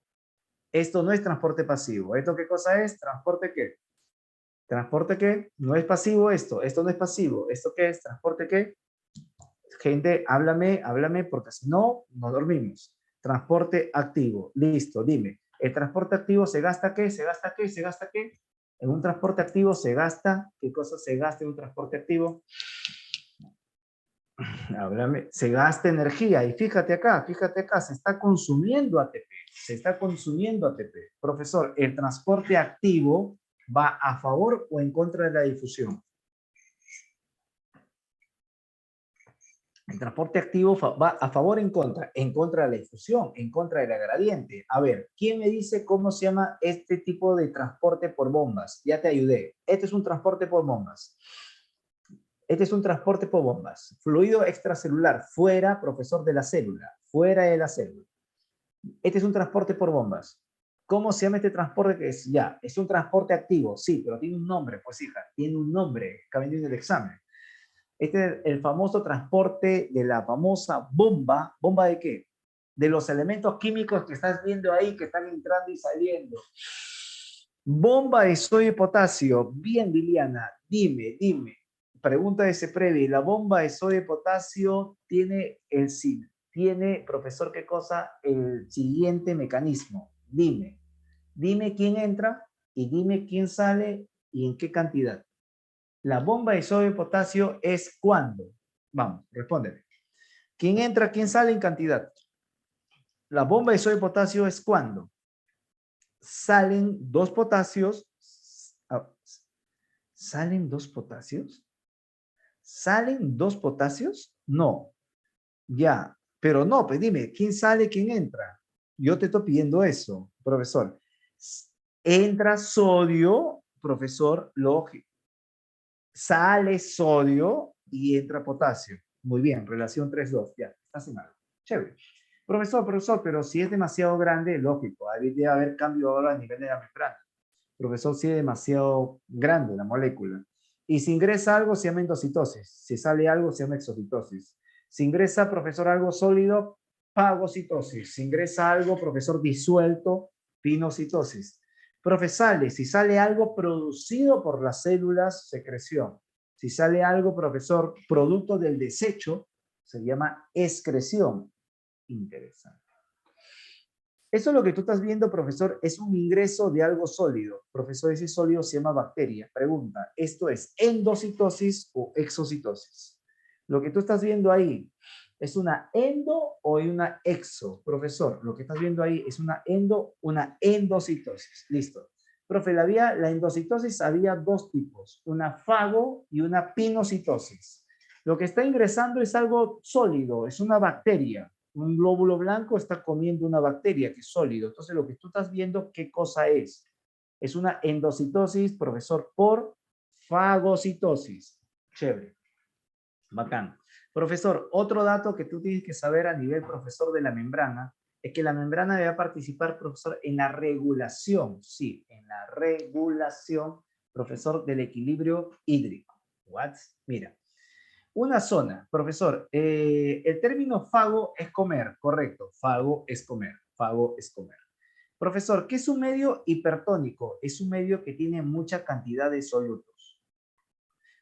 Esto no es transporte pasivo. ¿Esto qué cosa es? ¿Transporte qué? ¿Transporte qué? No es pasivo esto no es pasivo. ¿Esto qué es? ¿Transporte qué? Gente, háblame, porque si no, nos dormimos. Transporte activo. Listo, dime. ¿El transporte activo se gasta qué? ¿Se gasta qué? ¿Se gasta qué? En un transporte activo se gasta, ¿qué cosa se gasta en un transporte activo? Háblame, se gasta energía y fíjate acá, se está consumiendo ATP, se está consumiendo ATP. Profesor, ¿el transporte activo va a favor o en contra de la difusión? El transporte activo va a favor o en contra de la difusión, en contra de la gradiente. A ver, ¿quién me dice cómo se llama este tipo de transporte por bombas? Ya te ayudé. Este es un transporte por bombas. Este es un transporte por bombas. Fluido extracelular, fuera, profesor, de la célula, fuera de la célula. Este es un transporte por bombas. ¿Cómo se llama este transporte que es? Ya, es un transporte activo, sí, pero tiene un nombre, pues hija, tiene un nombre que ha venido en el examen. Este es el famoso transporte de la famosa bomba. ¿Bomba de qué? De los elementos químicos que estás viendo ahí que están entrando y saliendo. Bomba de sodio y potasio. Bien, Liliana, dime. Pregunta de ese previo. ¿La bomba de sodio y potasio tiene tiene, profesor, qué cosa? El siguiente mecanismo. Dime quién entra y dime quién sale y en qué cantidad. La bomba de sodio y potasio es cuándo. Vamos, respóndeme. ¿Quién entra, quién sale en cantidad? La bomba de sodio y potasio es cuándo. Salen dos potasios. ¿Salen dos potasios? ¿Salen dos potasios? No. Ya. Pero no, pues dime, ¿quién sale, quién entra? Yo te estoy pidiendo eso, profesor. Entra sodio, profesor, lógico. Sale sodio y entra potasio. Muy bien, relación 3-2. Ya, está sin nada. Chévere. Profesor, pero si es demasiado grande, lógico, ahí debe haber cambio ahora a nivel de la membrana. Profesor, si es demasiado grande la molécula. Y si ingresa algo, se llama endocitosis. Si sale algo, se llama exocitosis. Si ingresa, profesor, algo sólido, fagocitosis. Si ingresa algo, profesor, disuelto, pinocitosis. Profesores, si sale algo producido por las células, secreción. Si sale algo, profesor, producto del desecho, se llama excreción. Interesante. Eso es lo que tú estás viendo, profesor, es un ingreso de algo sólido. Profesor, ese sólido se llama bacteria. Pregunta, ¿esto es endocitosis o exocitosis? Lo que tú estás viendo ahí, ¿es una endo o una exo? Profesor, lo que estás viendo ahí es una endocitosis. Listo. Profe, la endocitosis había dos tipos, una fago y una pinocitosis. Lo que está ingresando es algo sólido, es una bacteria. Un glóbulo blanco está comiendo una bacteria que es sólido. Entonces, lo que tú estás viendo, ¿qué cosa es? Es una endocitosis, profesor, por fagocitosis. Chévere. Bacán. Profesor, otro dato que tú tienes que saber a nivel profesor de la membrana es que la membrana debe participar, profesor, en la regulación, sí, en la regulación, profesor, del equilibrio hídrico. What? Mira, una zona, profesor, el término fago es comer, correcto, fago es comer, fago es comer. Profesor, ¿qué es un medio hipertónico? Es un medio que tiene mucha cantidad de solutos.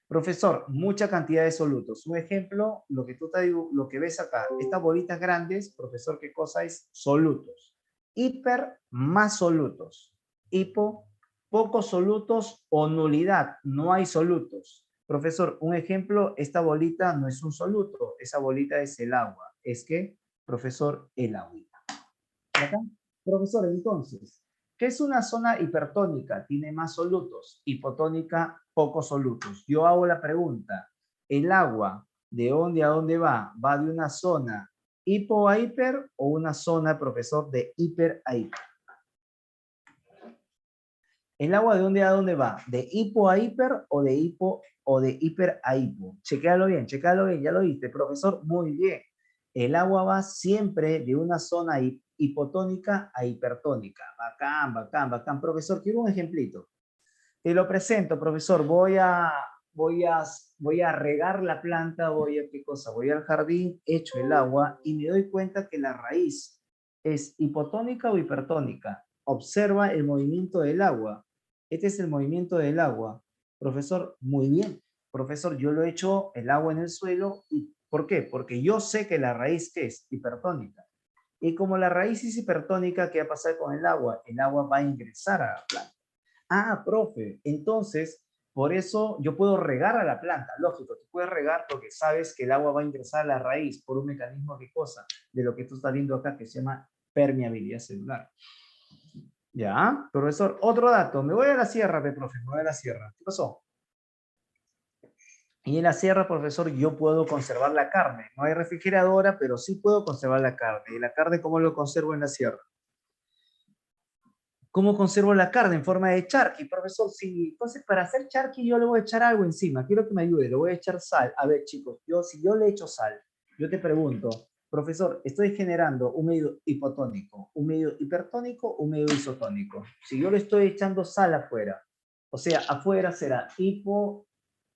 Profesor, mucha cantidad de solutos. Un ejemplo, lo que ves acá, estas bolitas grandes, profesor, ¿qué cosa es? Solutos. Hiper más solutos. Hipo, pocos solutos o nulidad, no hay solutos. Profesor, un ejemplo, esta bolita no es un soluto, esa bolita es el agua. ¿Es que, profesor, el agüita? ¿Acá? Profesor, entonces, ¿qué es una zona hipertónica? Tiene más solutos. Hipotónica, pocos solutos. Yo hago la pregunta, ¿el agua de dónde a dónde va? ¿Va de una zona hipo a hiper o una zona, profesor, de hiper a hiper? ¿El agua de dónde a dónde va? ¿De hipo a hiper o de hiper a hipo? Chequéalo bien, ya lo viste, profesor, muy bien. El agua va siempre de una zona hipotónica a hipertónica. Bacán, bacán, bacán. Profesor, quiero un ejemplito. Te lo presento, profesor. Voy a regar la planta, ¿qué cosa? Voy al jardín, echo el agua y me doy cuenta que la raíz es hipotónica o hipertónica. Observa el movimiento del agua. Este es el movimiento del agua. Profesor, muy bien. Profesor, yo lo he hecho el agua en el suelo. ¿Y por qué? Porque yo sé que la raíz, ¿qué es? Hipertónica. Y como la raíz es hipertónica, ¿qué va a pasar con el agua? El agua va a ingresar a la planta. Ah, profe, entonces, por eso yo puedo regar a la planta. Lógico, tú puedes regar porque sabes que el agua va a ingresar a la raíz por un mecanismo de cosa, de lo que tú estás viendo acá que se llama permeabilidad celular. Ya, profesor, otro dato. Me voy a la sierra, profe, me voy a la sierra. ¿Qué pasó? Y en la sierra, profesor, yo puedo conservar la carne. No hay refrigeradora, pero sí puedo conservar la carne. ¿Y la carne cómo lo conservo en la sierra? ¿Cómo conservo la carne en forma de charqui? Profesor, sí. Entonces, para hacer charqui yo le voy a echar algo encima. Quiero que me ayude. Le voy a echar sal. A ver, chicos, si yo le echo sal, yo te pregunto, profesor, estoy generando un medio hipotónico, un medio hipertónico, un medio isotónico. Si yo le estoy echando sal afuera, o sea, afuera será hipo,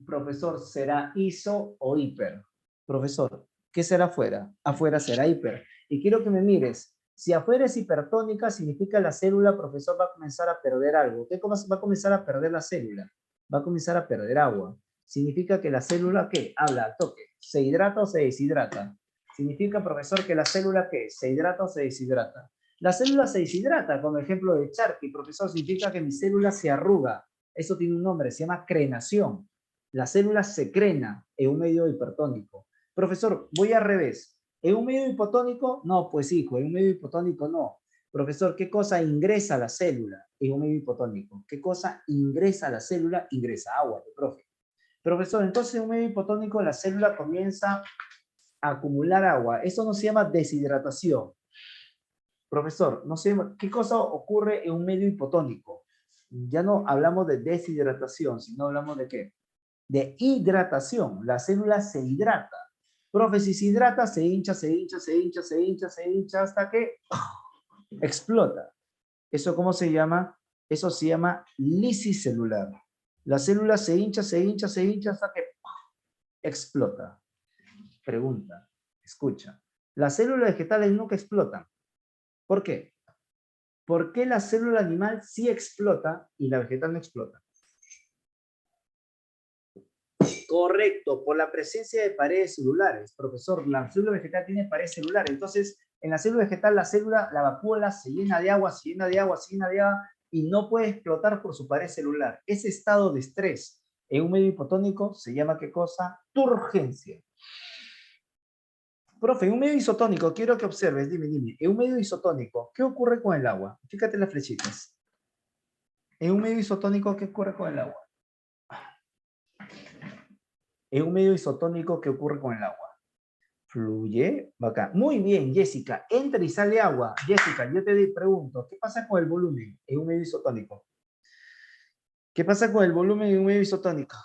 profesor, será iso o hiper. Profesor, ¿qué será afuera? Afuera será hiper. Y quiero que me mires. Si afuera es hipertónica, significa la célula, profesor, va a comenzar a perder algo. ¿Qué va a comenzar a perder la célula? Va a comenzar a perder agua. Significa que la célula, ¿qué? Habla al toque. ¿Se hidrata o se deshidrata? Significa, profesor, que la célula, ¿qué? ¿Se hidrata o se deshidrata? La célula se deshidrata, como ejemplo de Charky. Profesor, significa que mi célula se arruga. Eso tiene un nombre, se llama crenación. La célula se crena en un medio hipertónico. Profesor, voy al revés. ¿En un medio hipotónico? No, pues hijo, en un medio hipotónico no. Profesor, ¿qué cosa ingresa a la célula en un medio hipotónico? ¿Qué cosa ingresa a la célula? Ingresa agua, profe. Profesor, entonces en un medio hipotónico la célula comienza a acumular agua. Eso no se llama deshidratación. Profesor, no sé qué cosa ocurre en un medio hipotónico. Ya no hablamos de deshidratación, sino hablamos de qué? De hidratación. La célula se hidrata. Profe, si se hidrata, se hincha, se hincha, se hincha, se hincha, se hincha, hasta que explota. ¿Eso cómo se llama? Eso se llama lisis celular. La célula se hincha, se hincha, se hincha, hasta que explota. Pregunta, escucha. Las células vegetales nunca explotan. ¿Por qué? ¿Por qué la célula animal sí explota y la vegetal no explota? Correcto, por la presencia de paredes celulares. Profesor, la célula vegetal tiene paredes celulares. Entonces, en la célula vegetal, la vacuola se llena de agua, se llena de agua, se llena de agua y no puede explotar por su pared celular. Ese estado de estrés en un medio hipotónico se llama, ¿qué cosa? Turgencia. Profe, en un medio isotónico, quiero que observes, dime, en un medio isotónico, ¿qué ocurre con el agua? Fíjate las flechitas. En un medio isotónico, ¿qué ocurre con el agua? En un medio isotónico, ¿qué ocurre con el agua? Fluye, bacán. Muy bien, Jessica, entra y sale agua. Jessica, yo te pregunto, ¿qué pasa con el volumen en un medio isotónico? ¿Qué pasa con el volumen en un medio isotónico?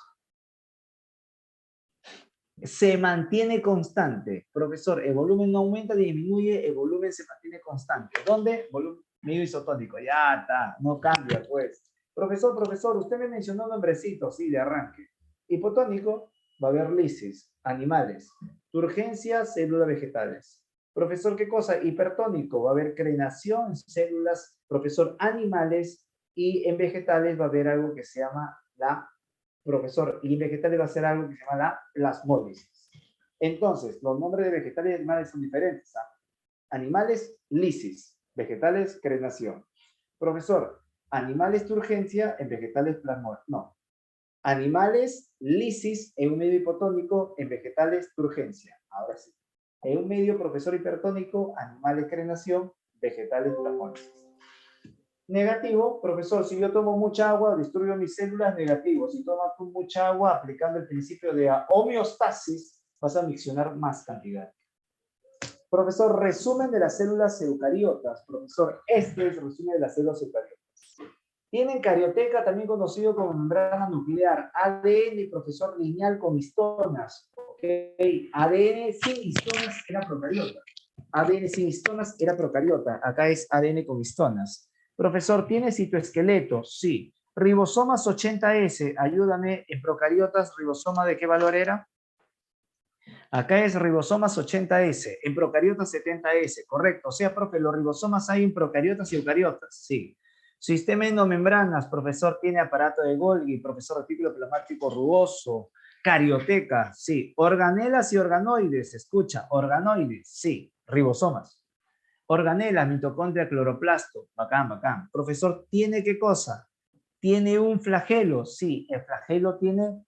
Se mantiene constante. Profesor, el volumen no aumenta ni disminuye, el volumen se mantiene constante. ¿Dónde? Volumen medio isotónico. Ya está, no cambia, pues. Profesor, usted me mencionó nombrecitos, sí, de arranque. Hipotónico, va a haber lisis, animales. Turgencia, células vegetales. Profesor, ¿qué cosa? Hipertónico, va a haber crenación, células, profesor, animales, y en vegetales va a haber algo que se llama la profesor, y en vegetales va a ser algo que se llama la plasmólisis. Entonces, los nombres de vegetales y animales son diferentes. ¿Ah? Animales, lisis. Vegetales, crenación. Profesor, animales, turgencia, en vegetales, plasmólisis. No. Animales, lisis, en un medio hipotónico, en vegetales, turgencia. Ahora sí. En un medio, profesor, hipertónico, animales, crenación, vegetales, plasmólisis. Negativo, profesor, si yo tomo mucha agua, destruyo mis células, negativo. Si tomas tú mucha agua, aplicando el principio de homeostasis, vas a miccionar más cantidad. Profesor, resumen de las células eucariotas. Profesor, este es el resumen de las células eucariotas. Tienen carioteca, también conocido como membrana nuclear. ADN, profesor, lineal con histonas. Okay. ADN sin histonas era procariota. ADN sin histonas era procariota. Acá es ADN con histonas. Profesor, ¿tiene citoesqueleto? Sí. Ribosomas 80S, ayúdame, en procariotas, ¿ribosoma de qué valor era? Acá es ribosomas 80S, en procariotas 70S, correcto. O sea, profe, los ribosomas hay en procariotas y eucariotas, sí. Sistema endomembranas, profesor, tiene aparato de Golgi, profesor, retículo plasmático rugoso, carioteca, sí. Organelas y organoides, escucha, organoides, sí. Ribosomas. Organela, mitocondria, cloroplasto. Bacán, bacán. Profesor, ¿tiene qué cosa? ¿Tiene un flagelo? Sí, el flagelo tiene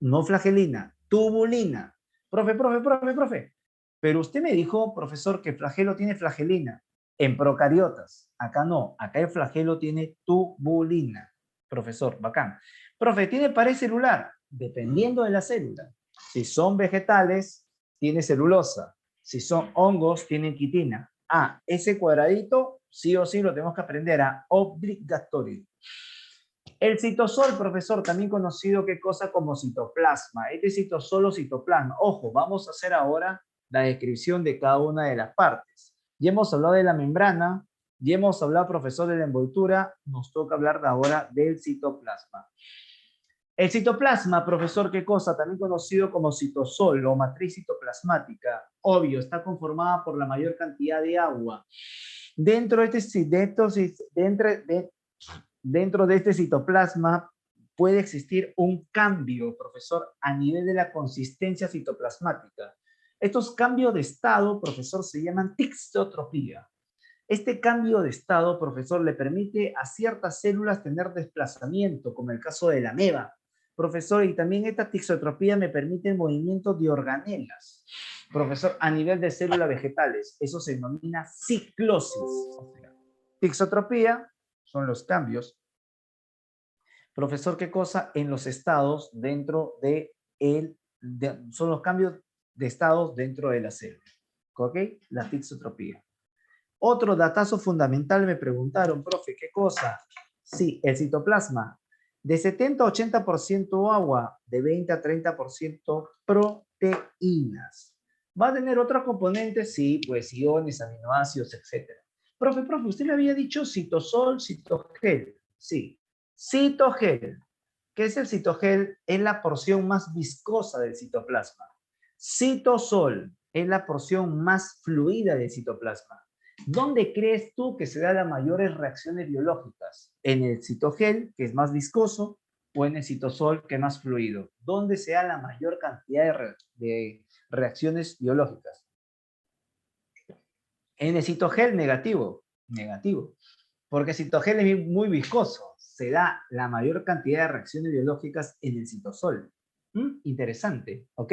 no flagelina, tubulina. Profe. Pero usted me dijo, profesor, que el flagelo tiene flagelina en procariotas. Acá no, acá el flagelo tiene tubulina. Profesor, bacán. Profe, ¿tiene pared celular? Dependiendo de la célula. Si son vegetales, tiene celulosa. Si son hongos, tienen quitina. Ah, ese cuadradito, sí o sí lo tenemos que aprender a obligatorio. El citosol, profesor, también conocido qué cosa como citoplasma. Este citosol o citoplasma. Ojo, vamos a hacer ahora la descripción de cada una de las partes. Ya hemos hablado de la membrana, ya hemos hablado, profesor, de la envoltura. Nos toca hablar ahora del citoplasma. El citoplasma, profesor, ¿qué cosa? También conocido como citosol o matriz citoplasmática. Obvio, está conformada por la mayor cantidad de agua. Dentro de este citoplasma puede existir un cambio, profesor, a nivel de la consistencia citoplasmática. Estos cambios de estado, profesor, se llaman tixotropía. Este cambio de estado, profesor, le permite a ciertas células tener desplazamiento, como el caso de la ameba. Profesor, y también esta tixotropía me permite el movimiento de organelas. Profesor, a nivel de células vegetales, eso se denomina ciclosis. O sea, tixotropía son los cambios. Profesor, ¿qué cosa? En los estados dentro son los cambios de estados dentro de la célula. ¿Ok? La tixotropía. Otro datazo fundamental me preguntaron, profe, ¿qué cosa? Sí, el citoplasma. De 70 a 80% agua, de 20 a 30% proteínas. ¿Va a tener otros componentes? Sí, pues iones, aminoácidos, etcétera. Profe, usted me había dicho citosol, citogel. Sí, citogel. ¿Qué es el citogel? Es la porción más viscosa del citoplasma. Citosol es la porción más fluida del citoplasma. ¿Dónde crees tú que se dan las mayores reacciones biológicas? ¿En el citogel, que es más viscoso, o en el citosol, que es más fluido? ¿Dónde se da la mayor cantidad de reacciones biológicas? En el citogel negativo, negativo, porque el citogel es muy viscoso. Se da la mayor cantidad de reacciones biológicas en el citosol. Interesante, ¿ok?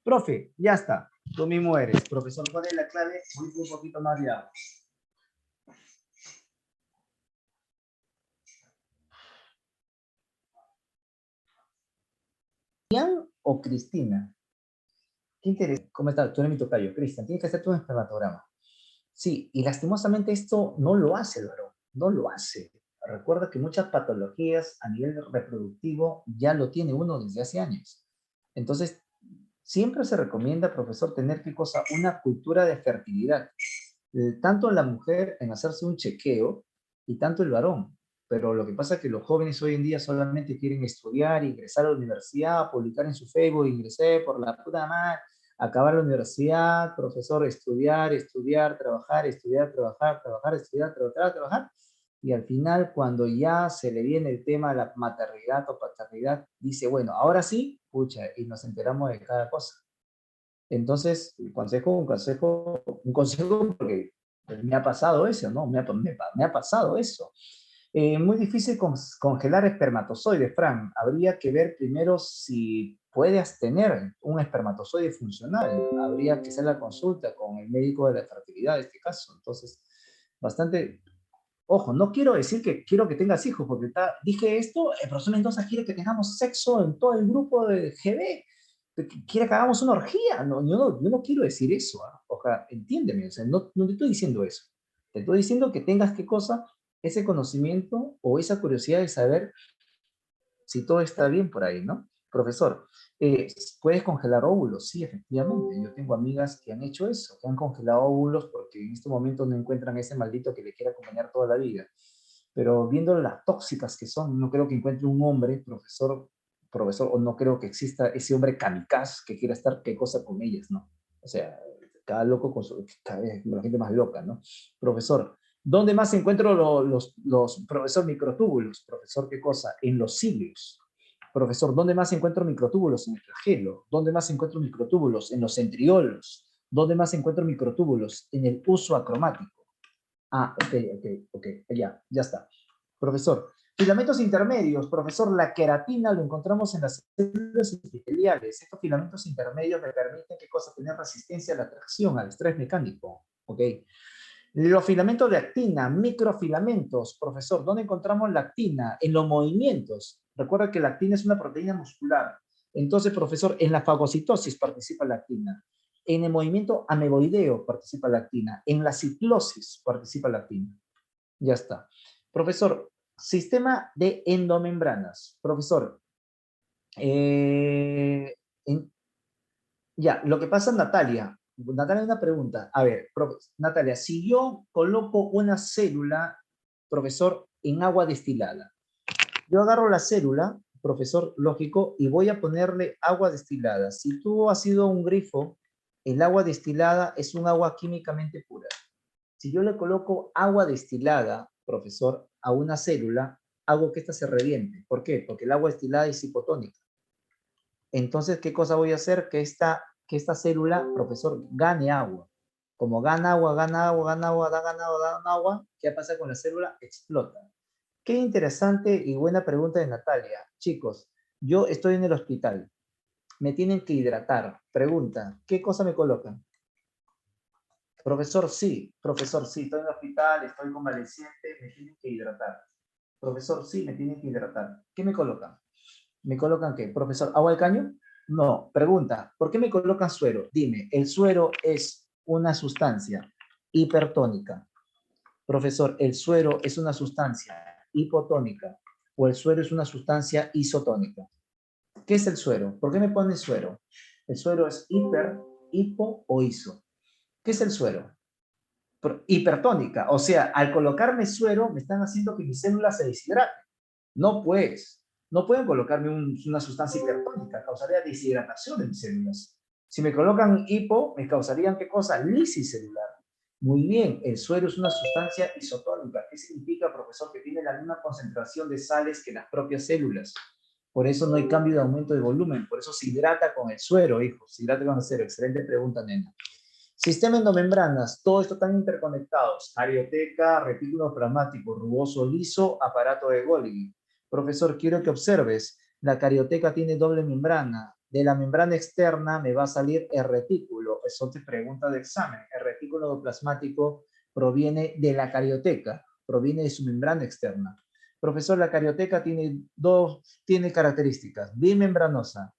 Profe, ya está. Tú mismo eres. Profesor, ¿cuál es la clave? Voy un poquito más de agua. ¿Cristian o Cristina? Qué interesante. ¿Cómo estás? Tú eres mi tocayo, Cristian. Tienes que hacer tu espermatograma. Sí, y lastimosamente esto no lo hace el varón, no lo hace. Recuerda que muchas patologías a nivel reproductivo ya lo tiene uno desde hace años. Entonces, siempre se recomienda, profesor, tener qué cosa, una cultura de fertilidad. Tanto la mujer en hacerse un chequeo y tanto el varón. Pero lo que pasa es que los jóvenes hoy en día solamente quieren estudiar, ingresar a la universidad, publicar en su Facebook, ingresé por la puta madre, acabar la universidad, profesor, estudiar, estudiar, trabajar, estudiar, trabajar, trabajar, estudiar, trabajar, trabajar. Y al final, cuando ya se le viene el tema de la maternidad o paternidad, dice, bueno, ahora sí, pucha, y nos enteramos de cada cosa. Entonces, un consejo porque me ha pasado eso, ¿no? Me ha pasado eso. Muy difícil congelar espermatozoides, Fran. Habría que ver primero si puedes tener un espermatozoide funcional. Habría que hacer la consulta con el médico de la fertilidad en este caso. Entonces, bastante. Ojo, no quiero decir que quiero que tengas hijos, porque dije esto, el profesor Mendoza quiere que tengamos sexo en todo el grupo de GB, quiere que hagamos una orgía. No, yo no quiero decir eso. Ojalá, entiéndeme, o sea, no te estoy diciendo eso. Te estoy diciendo que tengas qué cosa, ese conocimiento o esa curiosidad de saber si todo está bien por ahí, ¿no? Profesor, ¿puedes congelar óvulos? Sí, efectivamente. Yo tengo amigas que han hecho eso, que han congelado óvulos porque en este momento no encuentran ese maldito que le quiere acompañar toda la vida. Pero viendo las tóxicas que son, no creo que encuentre un hombre, profesor, o no creo que exista ese hombre kamikaze que quiera estar qué cosa con ellas, ¿no? O sea, cada loco con cada vez la gente más loca, ¿no? Profesor, ¿dónde más encuentro profesor, microtúbulos? Profesor, ¿qué cosa? En los cilios. Profesor, ¿dónde más encuentro microtúbulos? En el flagelo. ¿Dónde más encuentro microtúbulos? En los centriolos. ¿Dónde más encuentro microtúbulos? En el uso acromático. Ah, ok, ya está. Profesor, filamentos intermedios. Profesor, la queratina lo encontramos en las células epiteliales. Estos filamentos intermedios me permiten, ¿qué cosa? Tener resistencia a la tracción, al estrés mecánico. Ok. Los filamentos de actina, microfilamentos. Profesor, ¿dónde encontramos la actina? En los movimientos. Recuerda que la actina es una proteína muscular. Entonces, profesor, en la fagocitosis participa la actina. En el movimiento ameboideo participa la actina. En la ciclosis participa la actina. Ya está. Profesor, sistema de endomembranas. Profesor, eh, en- ya, lo que pasa, Natalia, una pregunta. A ver, Natalia, si yo coloco una célula, profesor, en agua destilada, yo agarro la célula, profesor, lógico, y voy a ponerle agua destilada. Si tú has sido un grifo, el agua destilada es un agua químicamente pura. Si yo le coloco agua destilada, profesor, a una célula, hago que ésta se reviente. ¿Por qué? Porque el agua destilada es hipotónica. Entonces, ¿qué cosa voy a hacer? Que esta célula, profesor, gane agua. Como gana agua, gana agua, gana agua, gana agua, ¿qué pasa con la célula? Explota. Qué interesante y buena pregunta de Natalia. Chicos, yo estoy en el hospital. Me tienen que hidratar. Pregunta, ¿qué cosa me colocan? Profesor, sí, estoy en el hospital, estoy convaleciente, me tienen que hidratar. Profesor, sí, me tienen que hidratar. ¿Qué me colocan? ¿Me colocan qué? Profesor, ¿agua de caño? No. Pregunta, ¿por qué me colocan suero? Dime, el suero es una sustancia hipertónica. Profesor, ¿el suero es una sustancia hipotónica o el suero es una sustancia isotónica? ¿Qué es el suero? ¿Por qué me pone suero? El suero es hiper, ¿Hipo o iso? ¿Qué es el suero? Hipertónica. O sea, al colocarme suero, me están haciendo que mis células se deshidraten. No, pues, no pueden colocarme una sustancia hipertónica, causaría deshidratación de mis células. Si me colocan hipo, me causarían, ¿qué cosa? Lisis celular. Muy bien, el suero es una sustancia isotónica. ¿Qué significa, profesor? Que tiene la misma concentración de sales que las propias células. Por eso no hay cambio de aumento de volumen. Por eso se hidrata con el suero, hijo. Se hidrata con el suero. Excelente pregunta, nena. Sistema endomembranas, todo esto están interconectados. Arioteca, retículo plasmático, rugoso liso, aparato de Golgi. Profesor, quiero que observes, la carioteca tiene doble membrana. De la membrana externa me va a salir el retículo. Eso te pregunta de examen. El retículo plasmático proviene de la carioteca, proviene de su membrana externa. Profesor, la carioteca tiene características. Bimembranosa,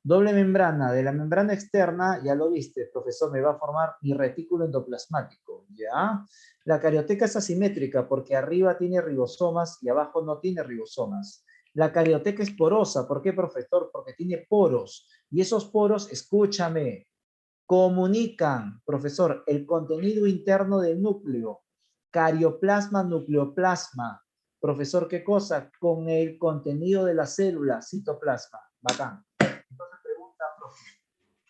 doble membrana. De la membrana externa, ya lo viste, profesor, me va a formar mi retículo endoplasmático, ¿ya? La carioteca es asimétrica porque arriba tiene ribosomas y abajo no tiene ribosomas. La carioteca es porosa. ¿Por qué, profesor? Porque tiene poros. Y esos poros, escúchame, comunican, profesor, el contenido interno del núcleo. Carioplasma, nucleoplasma. Profesor, ¿qué cosa? Con el contenido de la célula, citoplasma. Bacán. Entonces pregunta,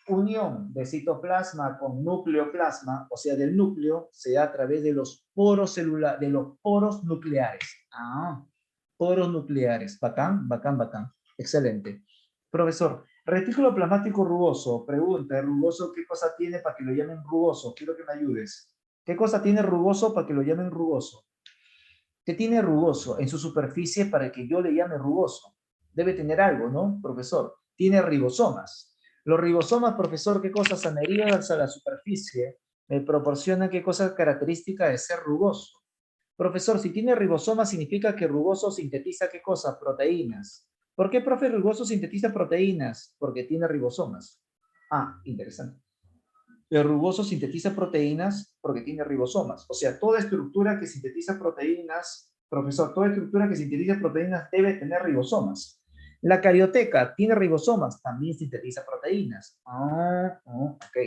unión de citoplasma con nucleoplasma, o sea, del núcleo, se da a través de los poros celulares, de los poros nucleares. Ah, poros nucleares. Bacán, bacán, bacán. Excelente. Profesor, retículo plasmático rugoso. Pregunta, ¿rugoso qué cosa tiene para que lo llamen rugoso? Quiero que me ayudes. ¿Qué cosa tiene rugoso para que lo llamen rugoso? ¿Qué tiene rugoso en su superficie para que yo le llame rugoso? Debe tener algo, ¿no, profesor? Tiene ribosomas. Los ribosomas, profesor, ¿qué cosas adheridas a la superficie me proporcionan qué cosas características de ser rugoso? Profesor, si tiene ribosomas significa que rugoso sintetiza qué cosa? Proteínas. ¿Por qué, profe, rugoso sintetiza proteínas? Porque tiene ribosomas. Ah, interesante. El rugoso sintetiza proteínas porque tiene ribosomas. O sea, toda estructura que sintetiza proteínas, profesor, toda estructura que sintetiza proteínas debe tener ribosomas. La carioteca tiene ribosomas, también sintetiza proteínas. Ok.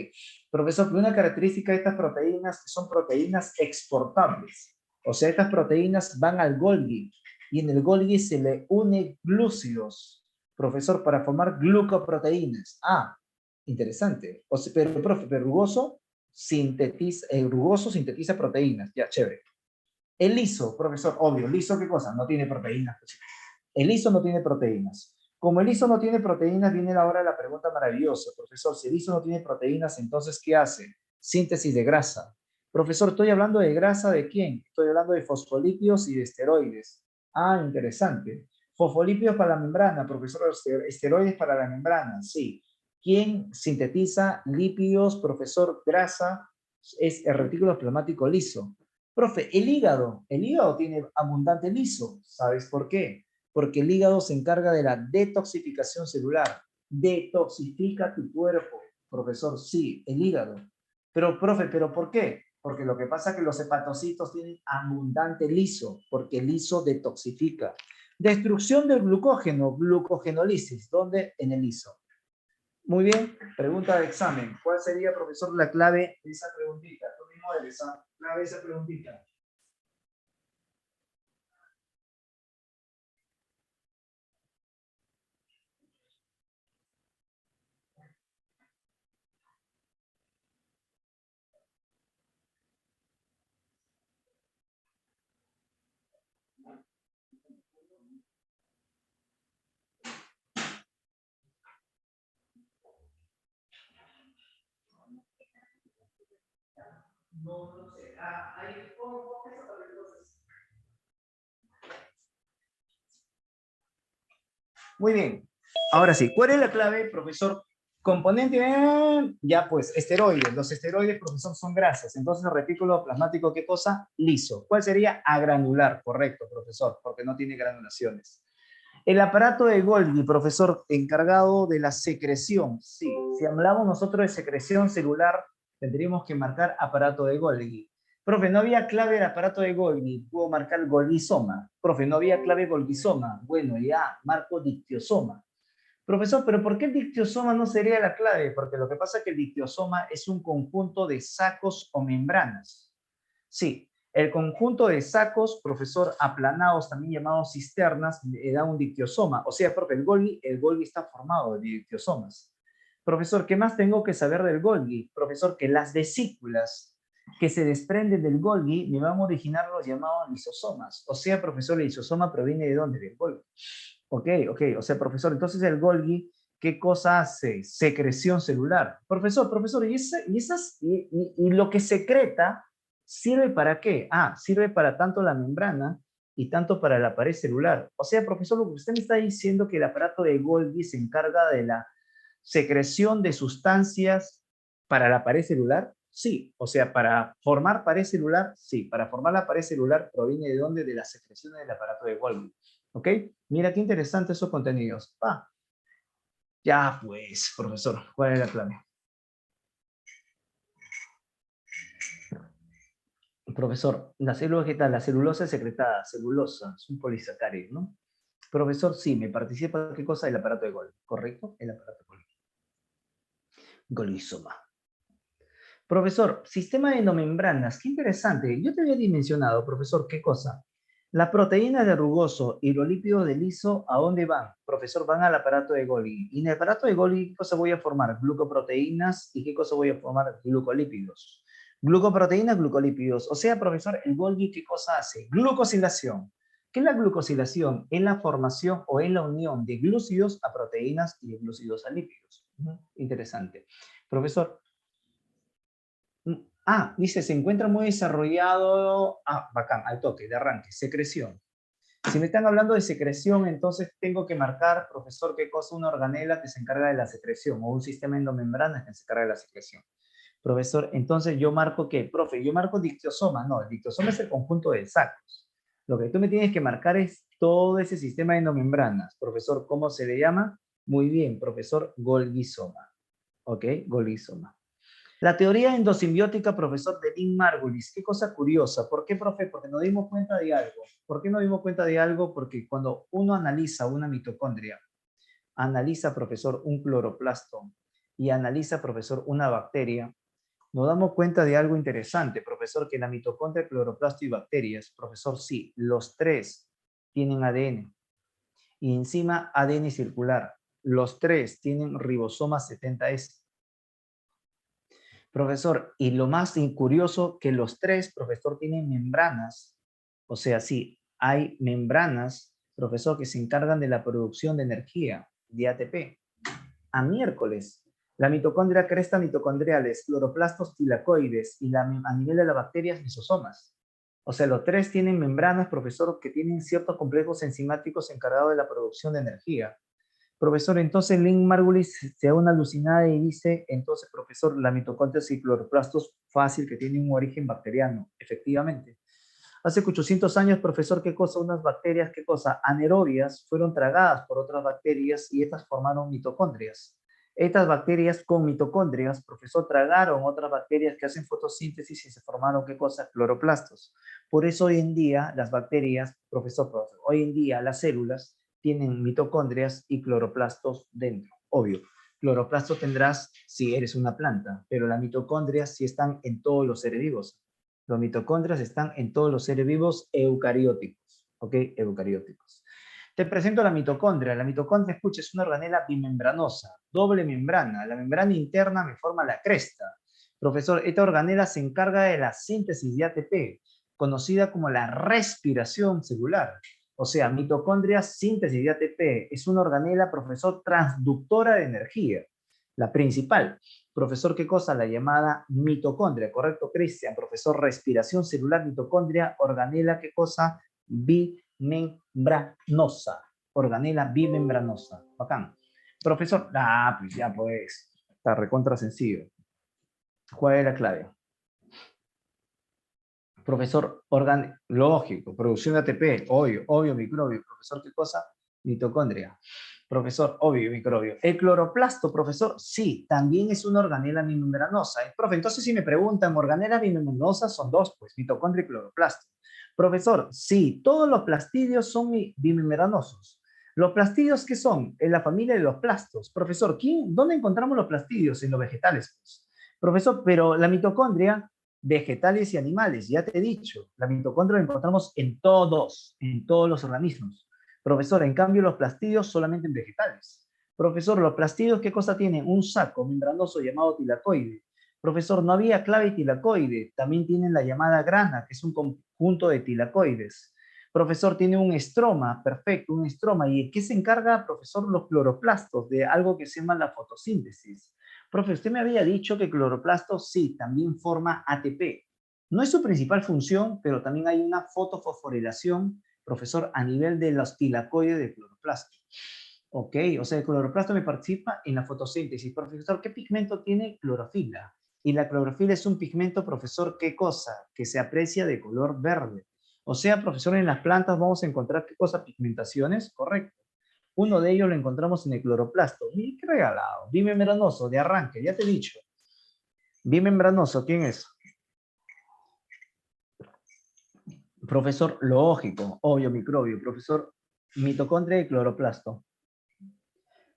Profesor, una característica de estas proteínas son proteínas exportables. O sea, estas proteínas van al Golgi y en el Golgi se le une glúcidos, profesor, para formar glucoproteínas. Ah, interesante. O sea, pero, profe, pero el rugoso sintetiza proteínas. Ya, chévere. El liso, profesor, obvio. ¿Liso qué cosa? No tiene proteínas. El liso no tiene proteínas. Como el liso no tiene proteínas, viene la hora de la pregunta maravillosa. Profesor, si el liso no tiene proteínas, entonces, ¿qué hace? Síntesis de grasa. Profesor, estoy hablando de grasa ¿de quién? Estoy hablando de fosfolípidos y de esteroides. Ah, interesante. Fosfolípidos para la membrana, profesor, esteroides para la membrana, sí. ¿Quién sintetiza lípidos, profesor? Grasa es el retículo plasmático liso. Profe, el hígado tiene abundante liso. ¿Sabes por qué? Porque el hígado se encarga de la detoxificación celular. Detoxifica tu cuerpo, profesor, sí, el hígado. Pero, profe, ¿pero por qué? Porque lo que pasa es que los hepatocitos tienen abundante liso, porque el liso detoxifica. Destrucción del glucógeno, glucogenólisis, ¿dónde? En el liso. Muy bien, pregunta de examen. ¿Cuál sería, profesor, la clave de esa preguntita? Tú mismo eres, ¿ah? Clave de esa preguntita. No, no sé. Ahí, ¿cómo es otra entonces? Muy bien. Ahora sí, ¿cuál es la clave, profesor? Componente, ya pues, esteroides. Los esteroides, profesor, son grasas. Entonces, el retículo plasmático, ¿qué cosa? Liso. ¿Cuál sería? Agranular, correcto, profesor, porque no tiene granulaciones. El aparato de Golgi, profesor, encargado de la secreción. Sí, si hablamos nosotros de secreción celular, tendríamos que marcar aparato de Golgi. Profe, no había clave del aparato de Golgi, puedo marcar Golgisoma. Profe, no había clave Golgisoma. Bueno, ya, marco dictiosoma. Profesor, pero ¿por qué el dictiosoma no sería la clave? Porque lo que pasa es que el dictiosoma es un conjunto de sacos o membranas. Sí, el conjunto de sacos, profesor, aplanados, también llamados cisternas, da un dictiosoma. O sea, profe, el Golgi está formado de dictiosomas. Profesor, ¿qué más tengo que saber del Golgi? Profesor, que las vesículas que se desprenden del Golgi me van a originar los llamados lisosomas. O sea, profesor, el lisosoma proviene de dónde? Del Golgi. Ok, ok. O sea, profesor, entonces el Golgi, ¿qué cosa hace? Secreción celular. Profesor, ¿y lo que secreta sirve para qué? Ah, sirve para tanto la membrana y tanto para la pared celular. O sea, profesor, lo que usted me está diciendo que el aparato de Golgi se encarga de la secreción de sustancias para la pared celular. Sí, o sea, para formar pared celular, sí, para formar la pared celular proviene de dónde? De las secreciones del aparato de Golgi. ¿Ok? Mira qué interesante esos contenidos. Ya pues, profesor, ¿cuál es la clave? Profesor, la célula vegetal, la celulosa es secretada, celulosa, es un polisacárido, ¿no? Profesor, sí, me participa, ¿qué cosa? El aparato de Golgi, ¿correcto? El aparato de Golgi. Golgisoma. Profesor, sistema de endomembranas, qué interesante. Yo te había dimensionado, profesor, ¿qué cosa? Las proteínas de rugoso y los lípidos de liso, ¿a dónde van? Profesor, van al aparato de Golgi. Y en el aparato de Golgi, ¿qué cosa voy a formar? Glucoproteínas y ¿qué cosa voy a formar? Glucolípidos. Glucoproteínas, glucolípidos. O sea, profesor, el Golgi, ¿qué cosa hace? Glucosilación. ¿Qué es la glucosilación? Es la formación o es la unión de glúcidos a proteínas y de glúcidos a lípidos. Interesante. Profesor, dice, se encuentra muy desarrollado. Bacán, al toque, de arranque, secreción. Si me están hablando de secreción, entonces tengo que marcar, profesor, qué cosa una organela que se encarga de la secreción o un sistema endomembrana que se encarga de la secreción. Profesor, entonces yo marco qué, profe, yo marco dictiosoma. No, el dictiosoma es el conjunto de sacos. Lo que tú me tienes que marcar es todo ese sistema de endomembranas. Profesor, ¿cómo se le llama? Muy bien, profesor, Golgisoma. ¿Ok? Golgisoma. La teoría endosimbiótica, profesor de Lynn Margulis, qué cosa curiosa. ¿Por qué, profe? Porque nos dimos cuenta de algo. ¿Por qué nos dimos cuenta de algo? Porque cuando uno analiza una mitocondria, analiza, profesor, un cloroplasto y analiza, profesor, una bacteria, nos damos cuenta de algo interesante, profesor, que la mitocondria, cloroplasto y bacterias, profesor, sí, los tres tienen ADN y encima ADN circular. Los tres tienen ribosoma 70S. Profesor, y lo más curioso que los tres, profesor, tienen membranas. O sea, sí, hay membranas, profesor, que se encargan de la producción de energía, de ATP. A miércoles, la mitocondria cresta mitocondriales, cloroplastos tilacoides y a nivel de las bacterias, lisosomas. O sea, los tres tienen membranas, profesor, que tienen ciertos complejos enzimáticos encargados de la producción de energía. Profesor, entonces Lynn Margulis se da una alucinada y dice, entonces, profesor, la mitocondria y cloroplastos fácil que tiene un origen bacteriano, efectivamente. Hace 800 años, profesor, ¿qué cosa? Unas bacterias, ¿qué cosa? Anaerobias fueron tragadas por otras bacterias y estas formaron mitocondrias. Estas bacterias con mitocondrias, profesor, tragaron otras bacterias que hacen fotosíntesis y se formaron, ¿qué cosa? Cloroplastos. Por eso hoy en día las bacterias, profesor, hoy en día las células tienen mitocondrias y cloroplastos dentro. Obvio, cloroplastos tendrás si eres una planta, pero las mitocondrias sí están en todos los seres vivos. Los mitocondrias están en todos los seres vivos eucarióticos, ¿ok? Eucarióticos. Te presento la mitocondria. La mitocondria, escucha, es una organela bimembranosa, doble membrana. La membrana interna me forma la cresta. Profesor, esta organela se encarga de la síntesis de ATP, conocida como la respiración celular. O sea, mitocondria, síntesis de ATP. Es una organela, profesor, transductora de energía. La principal. Profesor, ¿qué cosa? La llamada mitocondria, ¿correcto, Cristian? Profesor, respiración celular, mitocondria, organela, ¿qué cosa? Bimembranosa. Organela bimembranosa. Bacán. Profesor, pues ya pues, está recontra sencillo. ¿Cuál es la clave? Profesor, lógico, producción de ATP, obvio, microbio. Profesor, ¿qué cosa? Mitocondria. Profesor, obvio, microbio. El cloroplasto, profesor, sí, también es una organela bimembranosa. Profe, entonces si me preguntan, organelas bimembranosas son dos, pues, mitocondria y cloroplasto. Profesor, sí, todos los plastidios son bimembranosos. ¿Los plastidios qué son? En la familia de los plastos. Profesor, ¿dónde encontramos los plastidios? En los vegetales, pues. Profesor, pero la mitocondria, vegetales y animales, ya te he dicho, la mitocondria la encontramos en todos los organismos. Profesor, en cambio los plastidios solamente en vegetales. Profesor, los plastidios, ¿qué cosa tienen? Un saco membranoso llamado tilacoide. Profesor, no había clave tilacoide, también tienen la llamada grana, que es un conjunto de tilacoides. Profesor, tiene un estroma, perfecto, un estroma. ¿Y qué se encarga, profesor? Los cloroplastos, de algo que se llama la fotosíntesis. Profe, usted me había dicho que cloroplastos sí, también forma ATP. No es su principal función, pero también hay una fotofosforilación, profesor, a nivel de los tilacoides de cloroplasto. Ok, o sea, el cloroplasto me participa en la fotosíntesis. Profesor, ¿qué pigmento tiene? Clorofila. Y la clorofila es un pigmento, profesor, ¿qué cosa? Que se aprecia de color verde. O sea, profesor, en las plantas vamos a encontrar ¿qué cosa? Pigmentaciones, correcto. Uno de ellos lo encontramos en el cloroplasto. Mira qué regalado. Bimembranoso, de arranque, ya te he dicho. Bimembranoso, ¿quién es? Profesor, lógico, obvio, microbio. Profesor, mitocondria y cloroplasto.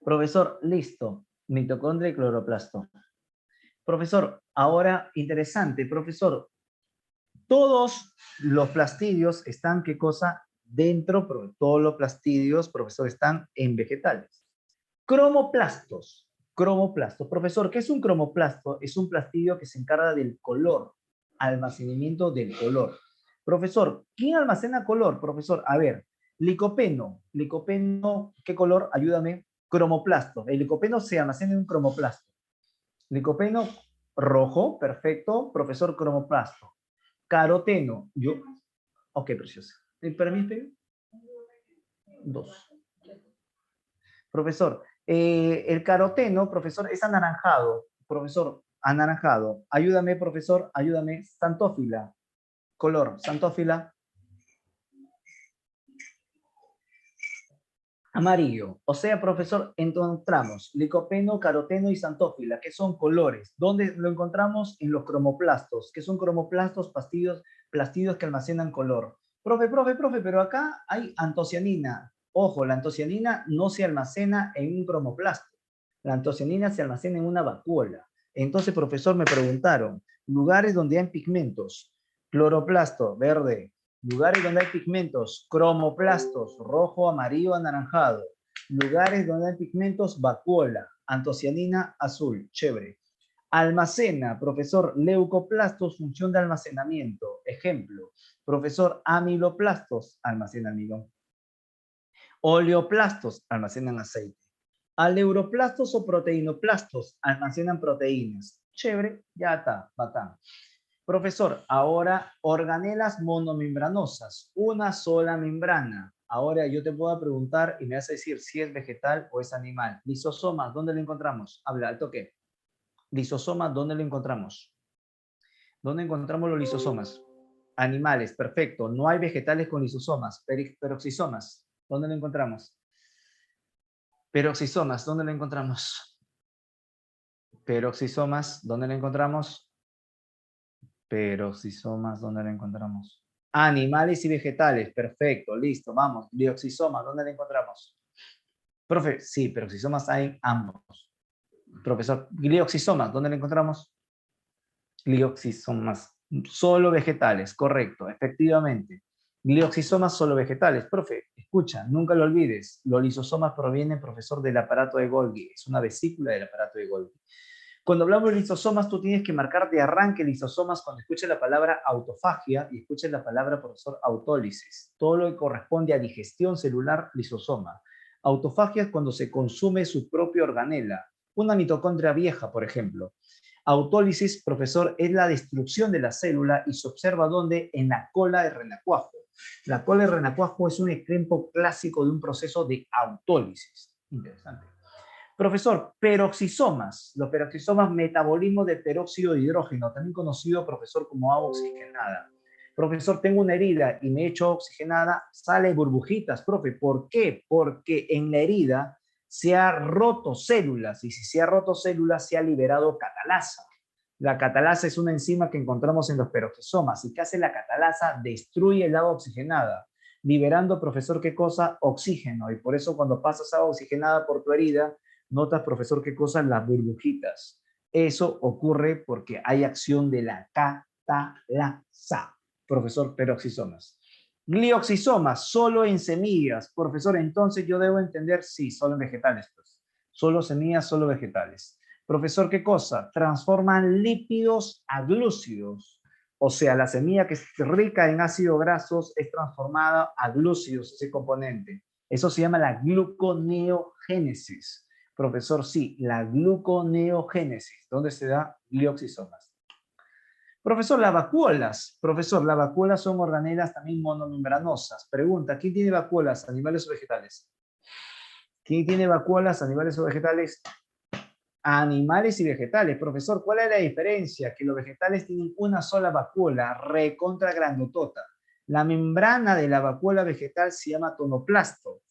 Profesor, listo. Mitocondria y cloroplasto. Profesor, ahora interesante, profesor. Todos los plastidios están, ¿qué cosa? Dentro, todos los plastidios, profesor, están en vegetales. Cromoplastos. Cromoplastos. Profesor, ¿qué es un cromoplasto? Es un plastidio que se encarga del color, almacenamiento del color. Profesor, ¿quién almacena color? Profesor, a ver, licopeno. Licopeno, ¿qué color? Ayúdame. Cromoplasto. El licopeno se almacena en un cromoplasto. Licopeno rojo, perfecto. Profesor, cromoplasto. Caroteno. Ok, preciosa. ¿Para mí es dos? Profesor, el caroteno, profesor, es anaranjado. Profesor, anaranjado. Ayúdame, profesor, ayúdame. Santófila. Color, santófila. Amarillo. O sea, profesor, encontramos licopeno, caroteno y santófila, que son colores. ¿Dónde lo encontramos? En los cromoplastos, que son cromoplastos, plastidios que almacenan color. Profe, pero acá hay antocianina. Ojo, la antocianina no se almacena en un cromoplasto. La antocianina se almacena en una vacuola. Entonces, profesor, me preguntaron, lugares donde hay pigmentos, cloroplasto, verde, lugares donde hay pigmentos, cromoplastos, rojo, amarillo, anaranjado. Lugares donde hay pigmentos, vacuola, antocianina, azul. Chévere. Almacena, profesor, leucoplastos, función de almacenamiento. Ejemplo, profesor, amiloplastos, almacena amilo. Oleoplastos, almacenan aceite. Aleuroplastos o proteinoplastos, almacenan proteínas. Chévere, ya está, bacán. Profesor, ahora organelas monomembranosas, una sola membrana. Ahora yo te puedo preguntar y me vas a decir si es vegetal o es animal. Lisosomas, ¿dónde lo encontramos? Habla, al toque. Lisosomas, ¿dónde lo encontramos? ¿Dónde encontramos los lisosomas? Animales, perfecto. No hay vegetales con lisosomas. Peroxisomas, ¿dónde lo encontramos? Peroxisomas, ¿dónde lo encontramos? Peroxisomas, ¿dónde lo encontramos? Peroxisomas, ¿dónde lo encontramos? Animales y vegetales, perfecto, listo, vamos. Glioxisomas, ¿dónde lo encontramos? Profe, sí, peroxisomas hay ambos. Profesor, glioxisomas, ¿dónde lo encontramos? Glioxisomas, solo vegetales, correcto, efectivamente. Glioxisomas solo vegetales. Profe, escucha, nunca lo olvides. Los lisosomas provienen, profesor, del aparato de Golgi. Es una vesícula del aparato de Golgi. Cuando hablamos de lisosomas, tú tienes que marcar de arranque lisosomas cuando escuches la palabra autofagia y escuches la palabra, profesor, autólisis. Todo lo que corresponde a digestión celular, lisosoma. Autofagia es cuando se consume su propia organela. Una mitocondria vieja, por ejemplo. Autólisis, profesor, es la destrucción de la célula y se observa ¿dónde? En la cola de renacuajo. La cola de renacuajo es un ejemplo clásico de un proceso de autólisis. Interesante. Profesor, peroxisomas. Los peroxisomas, metabolismo de peróxido de hidrógeno, también conocido, profesor, como agua oxigenada. Profesor, tengo una herida y me he hecho oxigenada, sale burbujitas, profe. ¿Por qué? Porque en la herida se ha roto células y si se ha roto células se ha liberado catalasa. La catalasa es una enzima que encontramos en los peroxisomas y ¿qué hace la catalasa? Destruye el agua oxigenada. liberando, profesor, ¿qué cosa? Oxígeno. Y por eso cuando pasas agua oxigenada por tu herida, notas, profesor, ¿qué cosa? Las burbujitas. Eso ocurre porque hay acción de la catalasa, profesor, peroxisomas. Glioxisomas, solo en semillas. Profesor, entonces yo debo entender, sí, solo en vegetales, pues. Solo semillas, solo vegetales. Profesor, ¿qué cosa? Transforman lípidos a glúcidos. O sea, la semilla que es rica en ácidos grasos es transformada a glúcidos, ese componente. Eso se llama la gluconeogénesis. Profesor, sí, la gluconeogénesis. ¿Dónde se da? Glioxisomas. Profesor, las vacuolas. Profesor, las vacuolas son organelas también monomembranosas. Pregunta, ¿quién tiene vacuolas, animales o vegetales? ¿Quién tiene vacuolas, animales o vegetales? Animales y vegetales. Profesor, ¿cuál es la diferencia? Que los vegetales tienen una sola vacuola, recontra grandotota. La membrana de la vacuola vegetal se llama tonoplasto.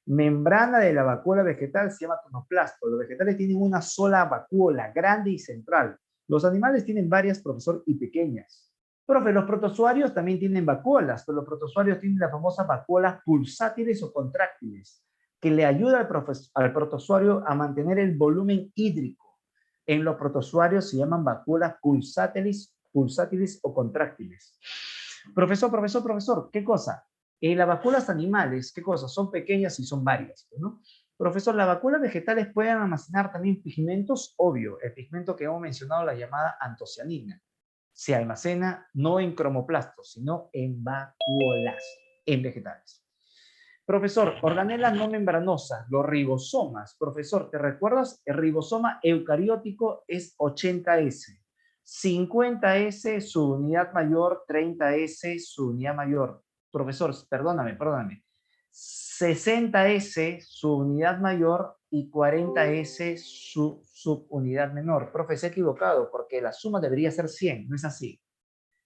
Membrana de la vacuola vegetal se llama tonoplasto. Los vegetales tienen una sola vacuola, grande y central. Los animales tienen varias, profesor, y pequeñas. Profe, los protozoarios también tienen vacuolas, pero los protozoarios tienen las famosas vacuolas pulsátiles o contráctiles, que le ayuda al protozoario a mantener el volumen hídrico. En los protozoarios se llaman vacuolas pulsátiles o contráctiles. Profesor, ¿qué cosa? Las vacuolas animales, ¿qué cosa? Son pequeñas y son varias, ¿no? Profesor, las vacuolas vegetales pueden almacenar también pigmentos, obvio, el pigmento que hemos mencionado, la llamada antocianina. Se almacena no en cromoplastos, sino en vacuolas, en vegetales. Profesor, organelas no membranosas, los ribosomas. Profesor, ¿te recuerdas? El ribosoma eucariótico es 80S. 50S su unidad mayor, 30S su unidad mayor. Profesor, perdóname. 60S su unidad mayor y 40S su subunidad menor. Profe, se ha equivocado porque la suma debería ser 100, no es así.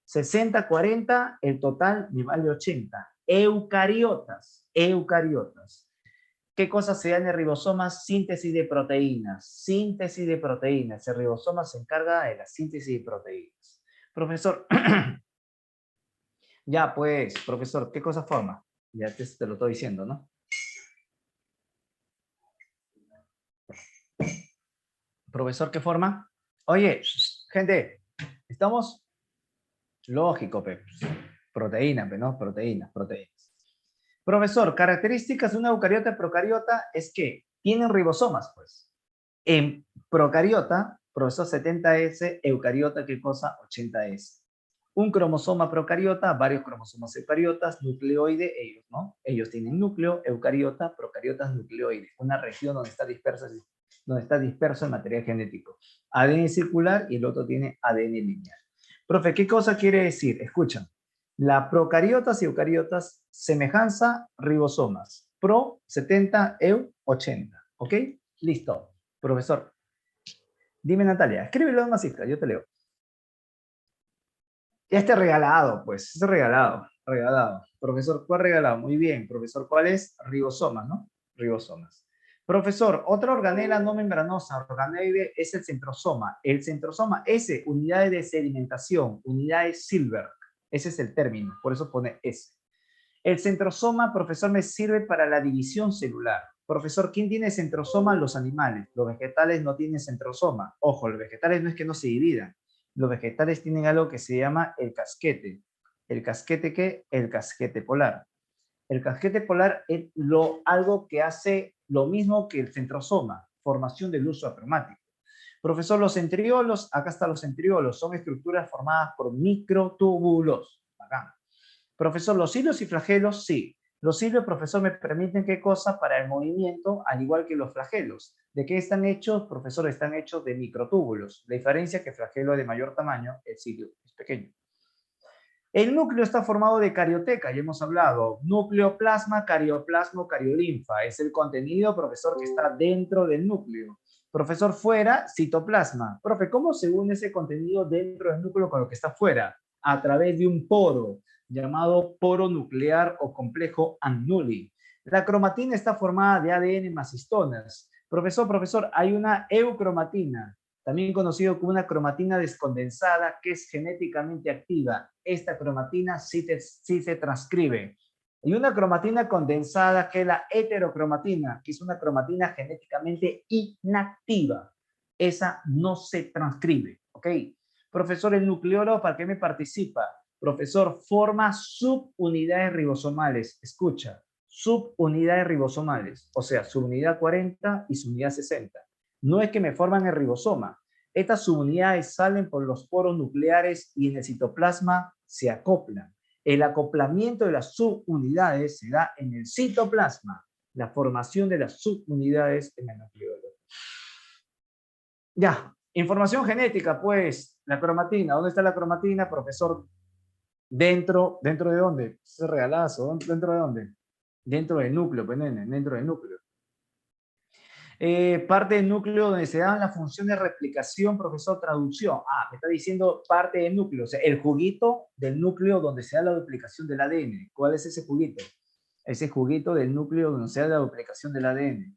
60-40, el total me vale 80. Eucariotas. ¿Qué cosa se da en el ribosoma? Síntesis de proteínas. Síntesis de proteínas. El ribosoma se encarga de la síntesis de proteínas. Profesor, ya pues, profesor, ¿qué cosa forma? Ya te lo estoy diciendo, ¿no? Profesor, ¿qué forma? Oye, gente, estamos... Lógico, Pep. Proteína, ¿no? Proteínas. Profesor, características de una eucariota y procariota es que tienen ribosomas, pues. En procariota, profesor 70S, eucariota, ¿qué cosa? 80S. Un cromosoma procariota, varios cromosomas eucariotas, nucleoide, ellos, ¿no? Ellos tienen núcleo, eucariota, procariotas, nucleoide. Una región donde está disperso el material genético. ADN circular y el otro tiene ADN lineal. Profe, ¿qué cosa quiere decir? Escuchan. La procariotas y eucariotas, semejanza, ribosomas. Pro 70, eu 80. ¿Ok? Listo. Profesor. Dime, Natalia, escríbelo en una cifra, yo te leo. Este regalado, pues, es regalado. Profesor, ¿cuál regalado? Muy bien. Profesor, ¿cuál es? Ribosomas, ¿no? Ribosomas. Profesor, otra organela no membranosa, organoide, es el centrosoma. El centrosoma, S, unidades de sedimentación, unidades Silberg. Ese es el término, por eso pone S. El centrosoma, profesor, me sirve para la división celular. Profesor, ¿quién tiene centrosoma? Los animales. Los vegetales no tienen centrosoma. Ojo, los vegetales no es que no se dividan. Los vegetales tienen algo que se llama el casquete. ¿El casquete qué? El casquete polar. El casquete polar es algo que hace lo mismo que el centrosoma, formación del uso apermático. Profesor, los centriolos, acá están los centriolos, son estructuras formadas por microtúbulos. Acá. Profesor, los hilos y flagelos, sí. Los hilos, profesor, me permiten qué cosa para el movimiento, al igual que los flagelos. ¿De qué están hechos? Profesor, están hechos de microtúbulos. La diferencia es que el flagelo es de mayor tamaño, el hilo es pequeño. El núcleo está formado de carioteca, ya hemos hablado. Núcleo, plasma, carioplasma, cariolinfa. Es el contenido, profesor, que está dentro del núcleo. Profesor, fuera, citoplasma. Profe, ¿cómo se une ese contenido dentro del núcleo con lo que está fuera? A través de un poro, llamado poro nuclear o complejo Annuli. La cromatina está formada de ADN más histonas. Profesor, hay una eucromatina, también conocido como una cromatina descondensada, que es genéticamente activa. Esta cromatina sí se transcribe. Y una cromatina condensada, que es la heterocromatina, que es una cromatina genéticamente inactiva. Esa no se transcribe, ¿ok? Profesor, el nucleolo, ¿para qué me participa? Profesor, forma subunidades ribosomales. Escucha, subunidades ribosomales, o sea, subunidad 40 y subunidad 60. No es que me forman el ribosoma. Estas subunidades salen por los poros nucleares y en el citoplasma se acoplan. El acoplamiento de las subunidades se da en el citoplasma, la formación de las subunidades en el nucleolo. Ya, información genética, pues, la cromatina. ¿Dónde está la cromatina, profesor? ¿Dentro de dónde? Ese regalazo, ¿dentro de dónde? Dentro del núcleo, pues, nene, dentro del núcleo. Parte del núcleo donde se dan las funciones de replicación, profesor, traducción. Ah, me está diciendo parte del núcleo, o sea, el juguito del núcleo donde se da la duplicación del ADN. ¿Cuál es ese juguito? Ese juguito del núcleo donde se da la duplicación del ADN.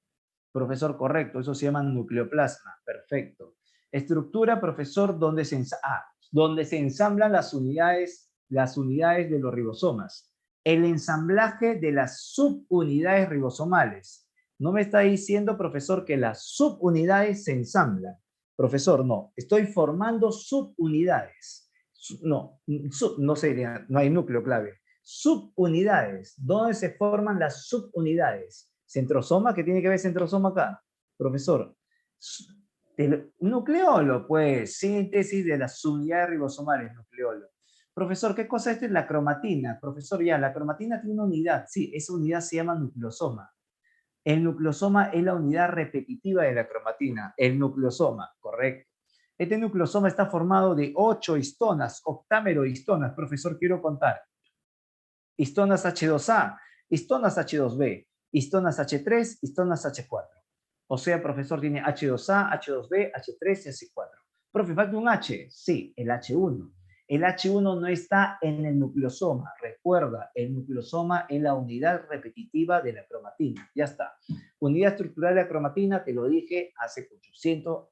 Profesor, correcto, eso se llama nucleoplasma. Perfecto. Estructura, profesor, donde se ensamblan las unidades de los ribosomas. El ensamblaje de las subunidades ribosomales. No me está diciendo, profesor, que las subunidades se ensamblan. Profesor, no. Estoy formando subunidades. No, no sería, no hay núcleo clave. Subunidades. ¿Dónde se forman las subunidades? Centrosoma, ¿qué tiene que ver centrosoma acá? Profesor, el nucleolo, pues, síntesis de las subunidades ribosomales, nucleolo. Profesor, ¿qué cosa es la cromatina? Profesor, ya, la cromatina tiene una unidad. Sí, esa unidad se llama nucleosoma. El nucleosoma es la unidad repetitiva de la cromatina, el nucleosoma, correcto. Este nucleosoma está formado de 8 histonas, octámero histonas. Profesor, quiero contar. Histonas H2A, histonas H2B, histonas H3, histonas H4. O sea, profesor, tiene H2A, H2B, H3 y H4. Profe, falta un H. Sí, el H1. El H1 no está en el nucleosoma. Recuerda, el nucleosoma es la unidad repetitiva de la cromatina. Ya está. Unidad estructural de la cromatina, te lo dije hace 800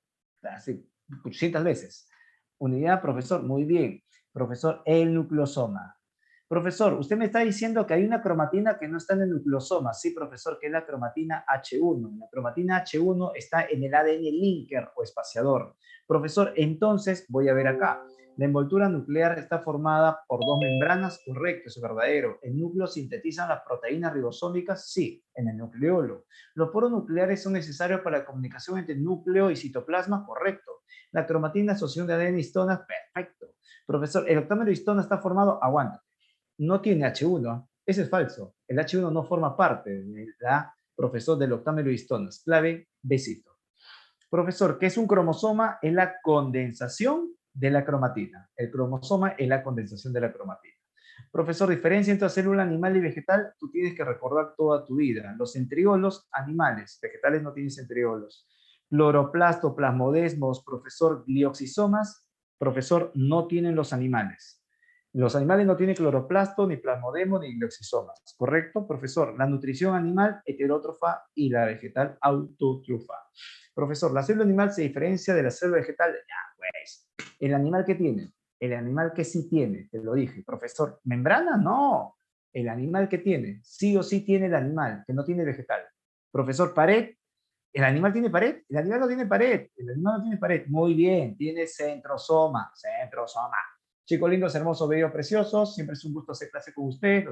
veces. Unidad, profesor, muy bien. Profesor, el nucleosoma. Profesor, usted me está diciendo que hay una cromatina que no está en el nucleosoma. Sí, profesor, que es la cromatina H1. La cromatina H1 está en el ADN linker o espaciador. Profesor, entonces, voy a ver acá. La envoltura nuclear está formada por dos membranas, correcto, eso es verdadero. ¿El núcleo sintetizan las proteínas ribosómicas? Sí, en el nucleolo. ¿Los poros nucleares son necesarios para la comunicación entre el núcleo y citoplasma? Correcto. La cromatina, asociación de ADN histonas, perfecto. Profesor, el octámero histona está formado, aguanta, no tiene H1, ese es falso. El H1 no forma parte de la profesor del octámero histonas. Clave, besito. Profesor, ¿qué es un cromosoma? Es la condensación de la cromatina. El cromosoma es la condensación de la cromatina. Profesor, diferencia entre célula animal y vegetal, tú tienes que recordar toda tu vida. Los centriolos, animales, vegetales no tienen centriolos. Cloroplasto, plasmodesmos, profesor, glioxisomas, profesor, no tienen los animales. Los animales no tienen cloroplasto, ni plasmodemo, ni glioxisomas. ¿Correcto, profesor? La nutrición animal heterótrofa y la vegetal autótrofa. Profesor, la célula animal se diferencia de la célula vegetal. Ya, pues, ¿el animal qué tiene? El animal que sí tiene, te lo dije. Profesor, ¿membrana? No. El animal que tiene, sí o sí tiene el animal, que no tiene vegetal. Profesor, pared. ¿El animal tiene pared? El animal no tiene pared. El animal no tiene pared. Muy bien, tiene centrosoma. Centrosoma. Chicos lindos, hermosos, bellos, preciosos. Siempre es un gusto hacer clase con ustedes.